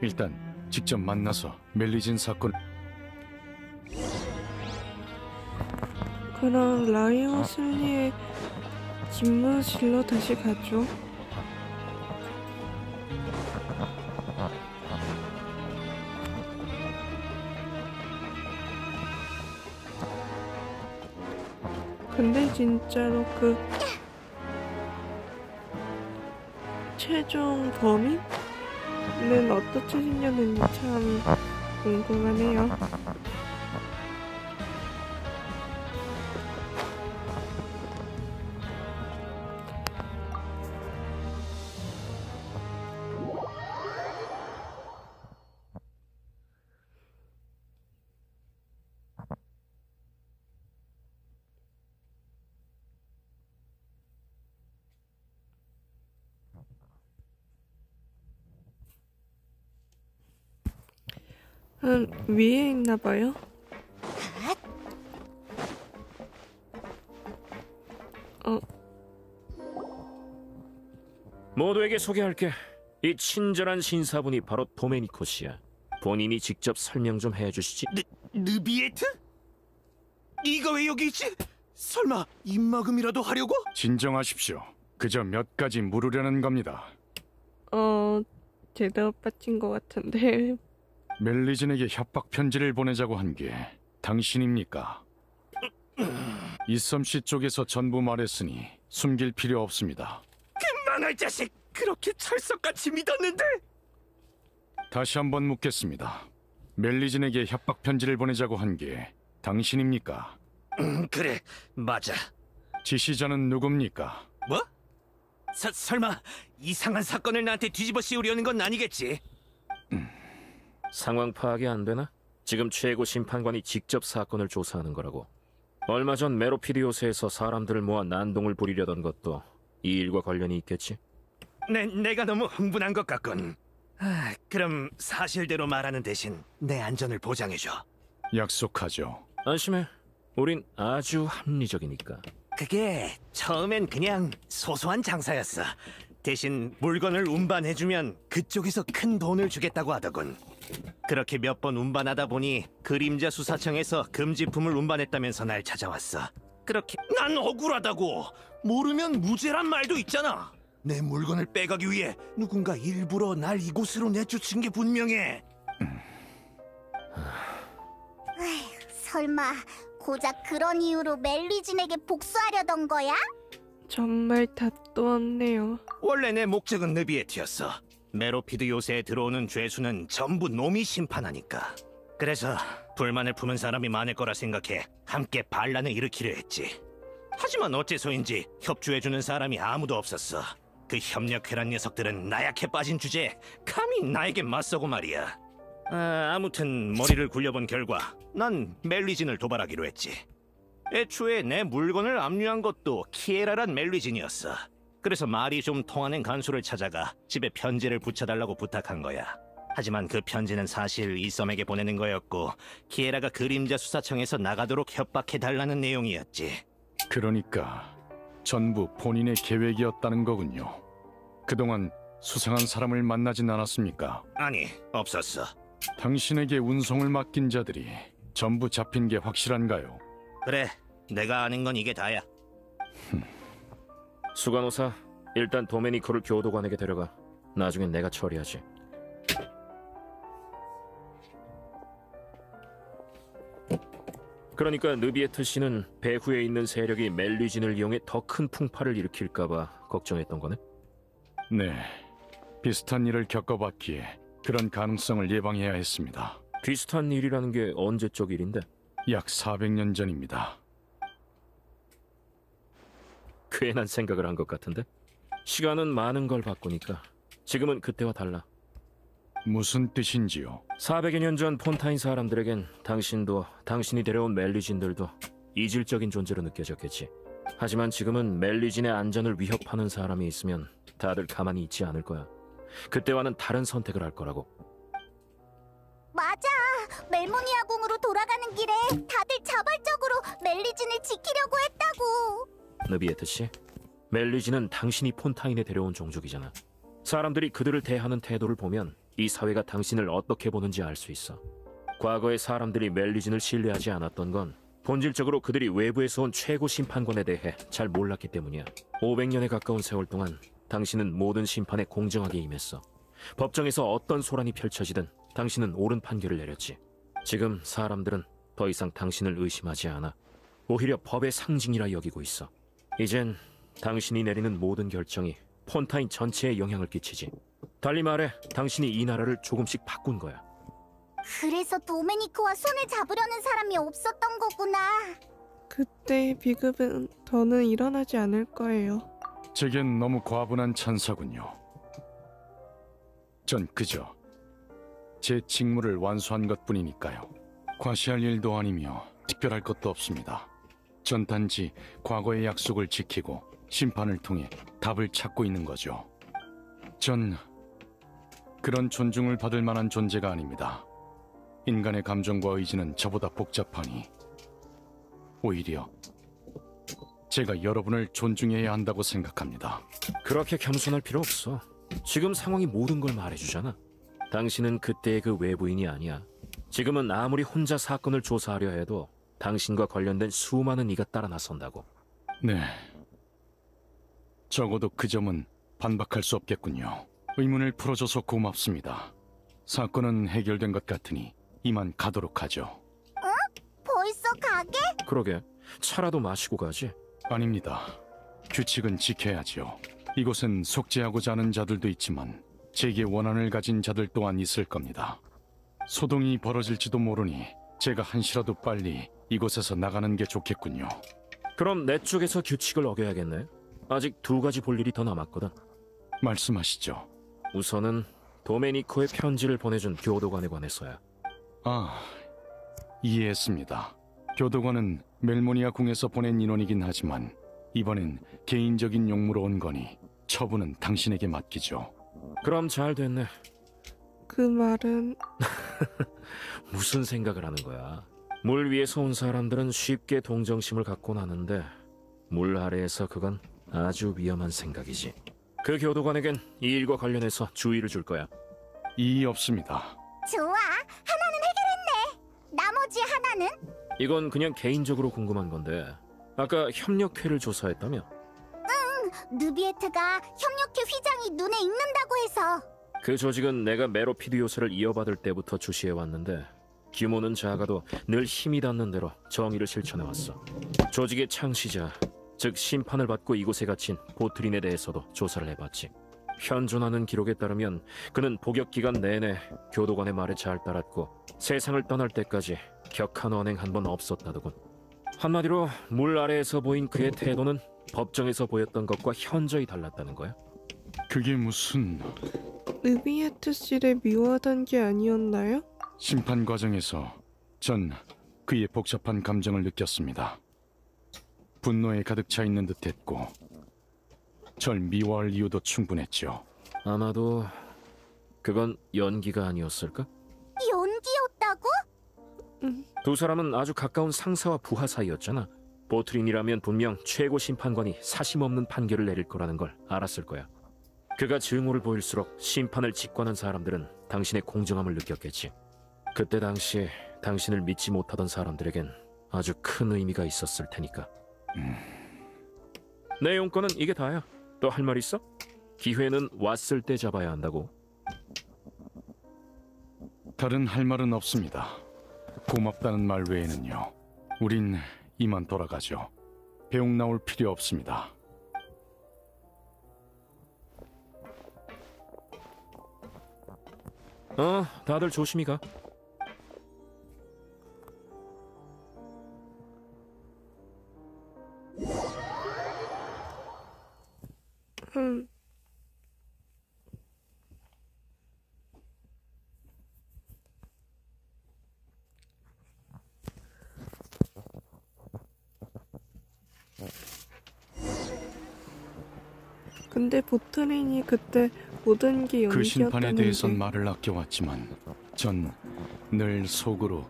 일단 직접 만나서 멜리진 사건... 그럼 라이오 슬리의 집무실로 다시 가죠. 근데 진짜로 그 최종 범인은 어떻게 생겼는지 참 궁금하네요. 위에 있나봐요. 모두에게 소개할게. 이 친절한 신사분이 바로 도메니코 씨야. 본인이 직접 설명 좀 해주시지. 느비에트? 네가 왜 여기 있지? 설마 입막음이라도 하려고? 진정하십시오. 그저 몇 가지 물으려는 겁니다. 제대로 빠진 것 같은데. 멜리진에게 협박 편지를 보내자고 한 게 당신입니까? 이썸씨 쪽에서 전부 말했으니 숨길 필요 없습니다. 그 망할 자식! 그렇게 철석같이 믿었는데! 다시 한번 묻겠습니다. 멜리진에게 협박 편지를 보내자고 한 게 당신입니까? 그래, 맞아. 지시자는 누굽니까? 뭐? 설마 이상한 사건을 나한테 뒤집어 씌우려는 건 아니겠지? 상황 파악이 안 되나? 지금 최고 심판관이 직접 사건을 조사하는 거라고. 얼마 전 메로피드 요새에서 사람들을 모아 난동을 부리려던 것도 이 일과 관련이 있겠지? 내가 너무 흥분한 것 같군. 그럼 사실대로 말하는 대신 내 안전을 보장해줘. 약속하죠. 안심해. 우린 아주 합리적이니까. 그게 처음엔 그냥 소소한 장사였어. 대신 물건을 운반해주면 그쪽에서 큰 돈을 주겠다고 하더군. 그렇게 몇 번 운반하다 보니 그림자 수사청에서 금지품을 운반했다면서 날 찾아왔어. 그렇게 난 억울하다고. 모르면 무죄란 말도 있잖아. 내 물건을 빼가기 위해 누군가 일부러 날 이곳으로 내쫓은 게 분명해. 설마 고작 그런 이유로 멜리진에게 복수하려던 거야? 정말 답도 없네요. 원래 내 목적은 느비에트였어. 메로피드 요새에 들어오는 죄수는 전부 놈이 심판하니까. 그래서 불만을 품은 사람이 많을 거라 생각해 함께 반란을 일으키려 했지. 하지만 어째서인지 협조해주는 사람이 아무도 없었어. 그 협력회란 녀석들은 나약해 빠진 주제에 감히 나에게 맞서고 말이야. 아무튼 머리를 굴려본 결과 난 멜리진을 도발하기로 했지. 애초에 내 물건을 압류한 것도 키에라란 멜리진이었어. 그래서 말이 좀 통하는 간수를 찾아가 집에 편지를 붙여달라고 부탁한 거야. 하지만 그 편지는 사실 이썸에게 보내는 거였고 키에라가 그림자 수사청에서 나가도록 협박해달라는 내용이었지. 그러니까 전부 본인의 계획이었다는 거군요. 그동안 수상한 사람을 만나진 않았습니까? 아니, 없었어. 당신에게 운송을 맡긴 자들이 전부 잡힌 게 확실한가요? 그래, 내가 아는 건 이게 다야. 수간호사, 일단 도메니코를 교도관에게 데려가. 나중엔 내가 처리하지. 그러니까 느비에트 씨는 배후에 있는 세력이 멜리진을 이용해 더 큰 풍파를 일으킬까봐 걱정했던 거네? 네, 비슷한 일을 겪어봤기에 그런 가능성을 예방해야 했습니다. 비슷한 일이라는 게 언제적 일인데? 약 400년 전입니다. 괜한 생각을 한 것 같은데? 시간은 많은 걸 바꾸니까 지금은 그때와 달라. 무슨 뜻인지요? 400여 년 전 폰타인 사람들에겐 당신도 당신이 데려온 멜리진들도 이질적인 존재로 느껴졌겠지. 하지만 지금은 멜리진의 안전을 위협하는 사람이 있으면 다들 가만히 있지 않을 거야. 그때와는 다른 선택을 할 거라고. 맞아. 멜모니아 궁으로 돌아가는 길에 다들 자발적으로 멜리진을 지키려고 했다고. 느비에트 씨, 멜리진은 당신이 폰타인에 데려온 종족이잖아. 사람들이 그들을 대하는 태도를 보면 이 사회가 당신을 어떻게 보는지 알 수 있어. 과거에 사람들이 멜리진을 신뢰하지 않았던 건 본질적으로 그들이 외부에서 온 최고 심판관에 대해 잘 몰랐기 때문이야. 500년에 가까운 세월 동안 당신은 모든 심판에 공정하게 임했어. 법정에서 어떤 소란이 펼쳐지든 당신은 옳은 판결을 내렸지. 지금 사람들은 더 이상 당신을 의심하지 않아. 오히려 법의 상징이라 여기고 있어. 이젠 당신이 내리는 모든 결정이 폰타인 전체에 영향을 끼치지. 달리 말해 당신이 이 나라를 조금씩 바꾼 거야. 그래서 도메니코와 손을 잡으려는 사람이 없었던 거구나. 그때의 비극은 더는 일어나지 않을 거예요. 제겐 너무 과분한 찬사군요. 전 그저 제 직무를 완수한 것뿐이니까요. 과시할 일도 아니며 특별할 것도 없습니다. 전 단지 과거의 약속을 지키고 심판을 통해 답을 찾고 있는 거죠. 전 그런 존중을 받을 만한 존재가 아닙니다. 인간의 감정과 의지는 저보다 복잡하니 오히려 제가 여러분을 존중해야 한다고 생각합니다. 그렇게 겸손할 필요 없어. 지금 상황이 모든 걸 말해주잖아. 당신은 그때의 그 외부인이 아니야. 지금은 아무리 혼자 사건을 조사하려 해도 당신과 관련된 수많은 이가 따라 나선다고. 네. 적어도 그 점은 반박할 수 없겠군요. 의문을 풀어줘서 고맙습니다. 사건은 해결된 것 같으니 이만 가도록 하죠. 응? 벌써 가게? 그러게, 차라도 마시고 가지. 아닙니다. 규칙은 지켜야죠. 이곳엔 속죄하고자 하는 자들도 있지만 제게 원한을 가진 자들 또한 있을 겁니다. 소동이 벌어질지도 모르니 제가 한시라도 빨리 이곳에서 나가는 게 좋겠군요. 그럼 내 쪽에서 규칙을 어겨야겠네. 아직 2가지 볼 일이 더 남았거든. 말씀하시죠. 우선은 도메니코의 편지를 보내준 교도관에 관해서야. 아, 이해했습니다. 교도관은 멜모니아 궁에서 보낸 인원이긴 하지만 이번엔 개인적인 용무로 온 거니 처분은 당신에게 맡기죠. 그럼 잘 됐네. 그 말은... 무슨 생각을 하는 거야? 물 위에서 온 사람들은 쉽게 동정심을 갖곤 하는데 물 아래에서 그건 아주 위험한 생각이지. 그 교도관에겐 이 일과 관련해서 주의를 줄 거야. 이의 없습니다. 좋아, 하나는 해결했네. 나머지 하나는? 이건 그냥 개인적으로 궁금한 건데 아까 협력회를 조사했다며? 응, 느비에트가 협력회 휘장이 눈에 익는다고 해서. 그 조직은 내가 메로피드 요새를 이어받을 때부터 주시해왔는데 규모는 작아도 늘 힘이 닿는 대로 정의를 실천해왔어. 조직의 창시자, 즉 심판을 받고 이곳에 갇힌 보트린에 대해서도 조사를 해봤지. 현존하는 기록에 따르면 그는 복역 기간 내내 교도관의 말에 잘 따랐고 세상을 떠날 때까지 격한 언행 한 번 없었다더군. 한마디로 물 아래에서 보인 그의 태도는 법정에서 보였던 것과 현저히 달랐다는 거야. 그게 무슨... 느비에트 씨를 미워하던 게 아니었나요? 심판 과정에서 전 그의 복잡한 감정을 느꼈습니다. 분노에 가득 차 있는 듯했고 절 미워할 이유도 충분했죠. 아마도 그건 연기가 아니었을까? 연기였다고? 두 사람은 아주 가까운 상사와 부하 사이였잖아. 보트린이라면 분명 최고 심판관이 사심없는 판결을 내릴 거라는 걸 알았을 거야. 그가 증오를 보일수록 심판을 직관한 사람들은 당신의 공정함을 느꼈겠지. 그때 당시 당신을 믿지 못하던 사람들에겐 아주 큰 의미가 있었을 테니까. 내 용건은 이게 다야. 또 할 말 있어? 기회는 왔을 때 잡아야 한다고. 다른 할 말은 없습니다. 고맙다는 말 외에는요. 우린 이만 돌아가죠. 배웅 나올 필요 없습니다. 다들 조심히 가. 근데 보트린이 그때 모든 게 연기였다는 그 심판에 대해선 게... 말을 아껴왔지만 전 늘 속으로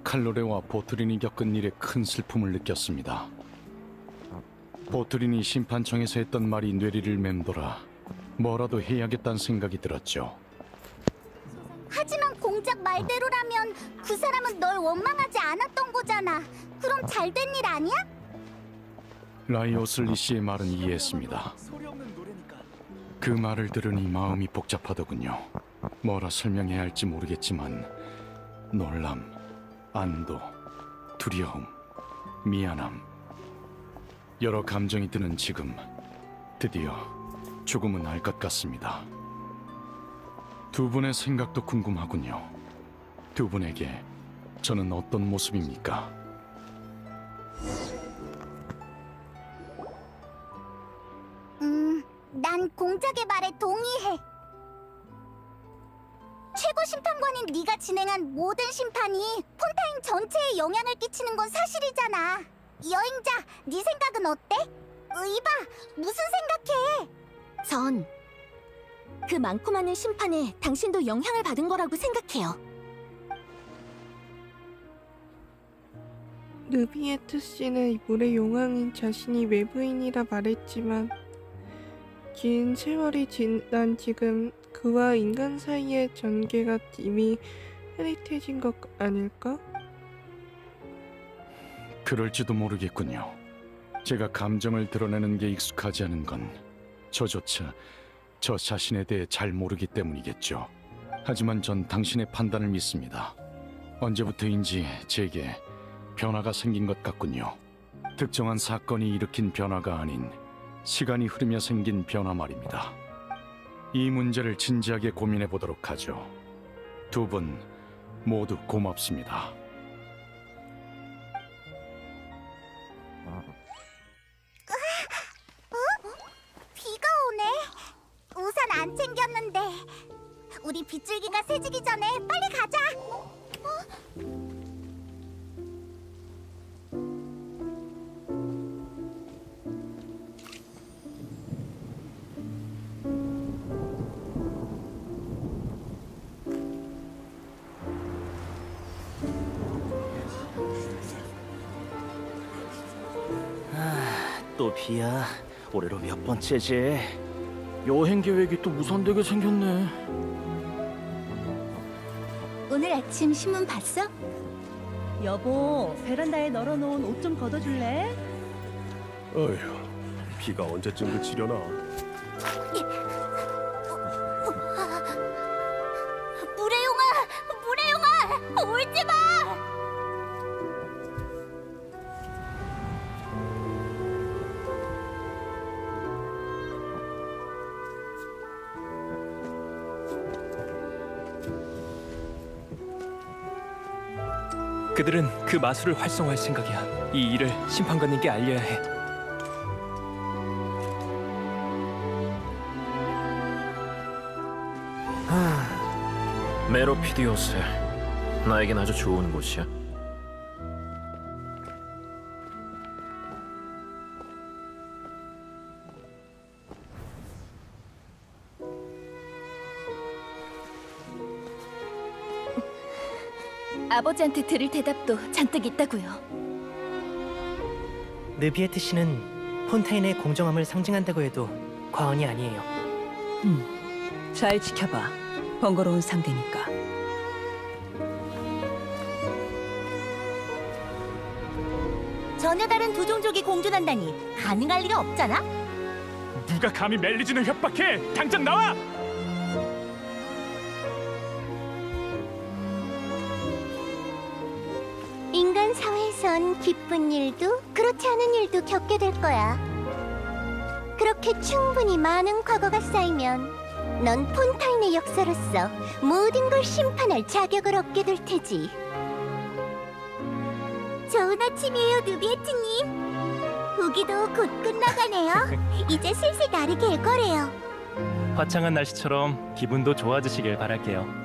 칼로레와 보트린이 겪은 일에 큰 슬픔을 느꼈습니다. 보트린이 심판청에서 했던 말이 뇌리를 맴돌아 뭐라도 해야겠다는 생각이 들었죠. 하지만 공작 말대로라면 그 사람은 널 원망하지 않았던 거잖아. 그럼 잘된 일 아니야? 라이오슬리 씨의 말은 이해했습니다. 그 말을 들으니 마음이 복잡하더군요. 뭐라 설명해야 할지 모르겠지만 놀람, 안도, 두려움, 미안함, 여러 감정이 드는 지금 드디어 조금은 알 것 같습니다. 두 분의 생각도 궁금하군요. 두 분에게 저는 어떤 모습입니까? 난 공작의 말에 동의해. 최고 심판관인 네가 진행한 모든 심판이 폰타인 전체에 영향을 끼치는 건 사실이잖아. 여행자, 네 생각은 어때? 이봐, 무슨 생각해? 전 그 많고 많은 심판에 당신도 영향을 받은 거라고 생각해요. 느비에트 씨는 물의 용왕인 자신이 외부인이라 말했지만 긴 세월이 지난 지금 그와 인간 사이의 전개가 이미 흐릿해진 것 아닐까? 그럴지도 모르겠군요. 제가 감정을 드러내는 게 익숙하지 않은 건 저조차 저 자신에 대해 잘 모르기 때문이겠죠. 하지만 전 당신의 판단을 믿습니다. 언제부터인지 제게 변화가 생긴 것 같군요. 특정한 사건이 일으킨 변화가 아닌 시간이 흐르며 생긴 변화 말입니다. 이 문제를 진지하게 고민해 보도록 하죠. 두 분 모두 고맙습니다. 비가 오네. 우산 안 챙겼는데. 우리 빗줄기가 새지기 전에 빨리 가자. 또 비야. 올해로 몇 번째지? 여행 계획이 또 무산되게 생겼네. 오늘 아침 신문 봤어? 여보, 베란다에 널어놓은 옷 좀 걷어줄래? 어휴, 비가 언제쯤 그치려나. 물의용아, 울지 마! 그들은 그 마술을 활성화할 생각이야. 이 일을 심판관님께 알려야 해. 메로피디오스, 나에겐 아주 좋은 곳이야. 아버지한테 들을 대답도 잔뜩 있다고요. 느비에트 씨는 폰타인의 공정함을 상징한다고 해도 과언이 아니에요. 잘 지켜봐. 번거로운 상대니까. 전혀 다른 두 종족이 공존한다니 가능할 리가 없잖아? 누가 감히 멜리진을 협박해! 당장 나와! 인간 사회에선 기쁜 일도 그렇지 않은 일도 겪게 될 거야. 그렇게 충분히 많은 과거가 쌓이면 넌 폰타인의 역사로서 모든 걸 심판할 자격을 얻게 될 테지. 좋은 아침이에요, 누비에트님. 우기도 곧 끝나가네요. 이제 슬슬 날이 갤 거래요. 화창한 날씨처럼 기분도 좋아지시길 바랄게요.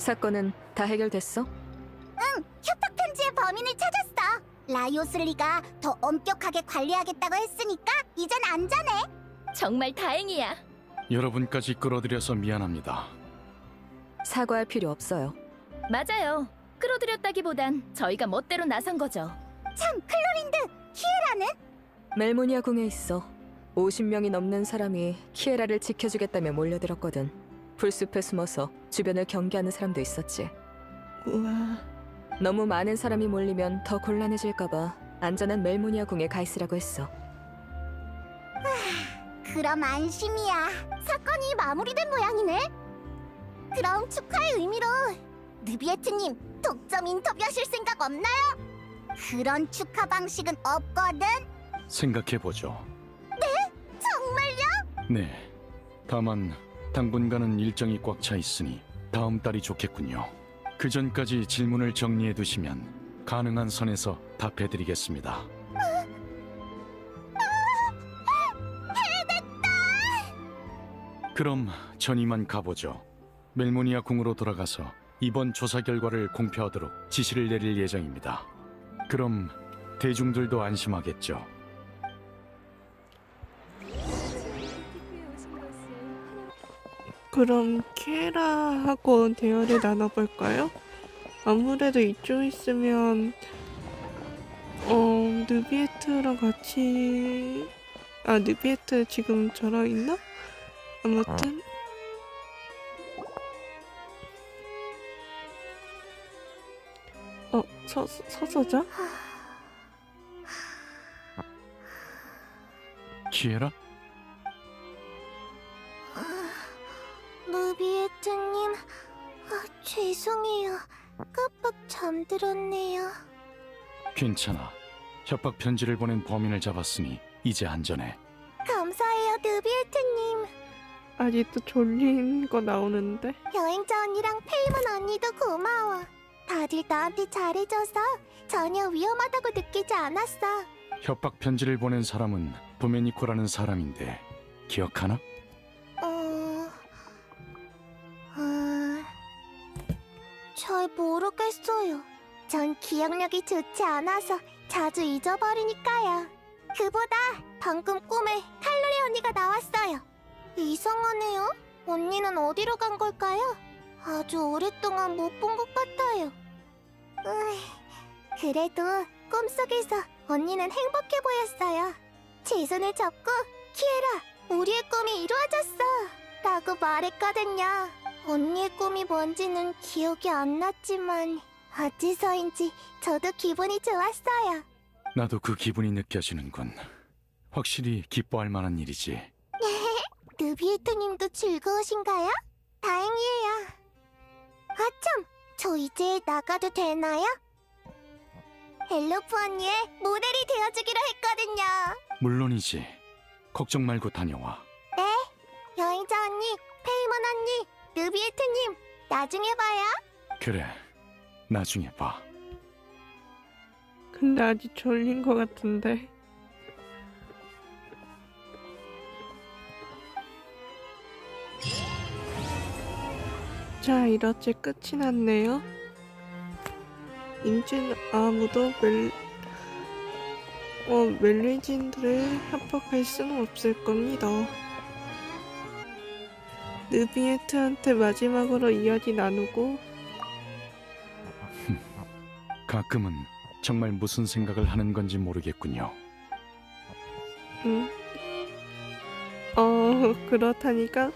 사건은 다 해결됐어? 응, 협박 편지의 범인을 찾았어. 라이오슬리가 더 엄격하게 관리하겠다고 했으니까 이젠 안전해. 정말 다행이야. 여러분까지 끌어들여서 미안합니다. 사과할 필요 없어요. 맞아요. 끌어들였다기보단 저희가 멋대로 나선 거죠. 참, 클로린드, 키에라는? 멜모니아 궁에 있어. 50명이 넘는 사람이 키에라를 지켜주겠다며 몰려들었거든. 풀숲에 숨어서 주변을 경계하는 사람도 있었지. 우와. 너무 많은 사람이 몰리면 더 곤란해질까봐 안전한 멜모니아 궁에 가 있으라고 했어. 그럼 안심이야. 사건이 마무리된 모양이네. 그럼 축하의 의미로 느비에트님 독점 인터뷰하실 생각 없나요? 그런 축하 방식은 없거든. 생각해보죠. 네? 정말요? 네. 다만 당분간은 일정이 꽉 차 있으니 다음 달이 좋겠군요. 그 전까지 질문을 정리해 두시면 가능한 선에서 답해드리겠습니다. 그럼 전 이만 가보죠. 멜모니아 궁으로 돌아가서 이번 조사 결과를 공표하도록 지시를 내릴 예정입니다. 그럼 대중들도 안심하겠죠. 그럼 키에라하고 대화를 나눠볼까요? 아무래도 이쪽 있으면 느비에트랑 같이 느비에트 지금 저랑 있나? 아무튼 서서자? 키에라? 느비에트님, 죄송해요. 깜빡 잠들었네요. 괜찮아. 협박 편지를 보낸 범인을 잡았으니 이제 안전해. 감사해요, 느비에트님. 아직도 졸린 거 나오는데. 여행자 언니랑 페이몬 언니도 고마워. 다들 나한테 잘해줘서 전혀 위험하다고 느끼지 않았어. 협박 편지를 보낸 사람은 도메니코라는 사람인데 기억하나? 잘 모르겠어요. 전 기억력이 좋지 않아서 자주 잊어버리니까요. 그보다 방금 꿈에 칼로리 언니가 나왔어요. 이상하네요. 언니는 어디로 간 걸까요? 아주 오랫동안 못 본 것 같아요. 그래도 꿈속에서 언니는 행복해 보였어요. 제 손을 잡고 키에라, 우리의 꿈이 이루어졌어 라고 말했거든요. 언니의 꿈이 뭔지는 기억이 안 났지만 어째서인지 저도 기분이 좋았어요. 나도 그 기분이 느껴지는군. 확실히 기뻐할 만한 일이지. 느비에트님도 즐거우신가요? 다행이에요. 아참, 저 이제 나가도 되나요? 엘로프 언니의 모델이 되어주기로 했거든요. 물론이지. 걱정 말고 다녀와. 네, 여행자 언니, 페이몬 언니, 느비에트님, 나중에 봐요. 그래, 나중에 봐. 근데 아직 졸린 거 같은데. 자, 이렇게 끝이 났네요. 이젠 아무도 멜리진들을 협박할 수는 없을 겁니다. 느비에트한테 마지막으로 이야기 나누고 가끔은 정말 무슨 생각을 하는 건지 모르겠군요. 그렇다니까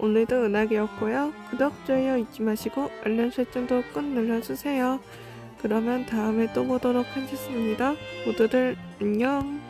오늘도 은하계였고요. 구독, 좋아요 잊지 마시고 알람 설정도 꾹 눌러주세요. 그러면 다음에 또 보도록 하겠습니다. 모두들 안녕.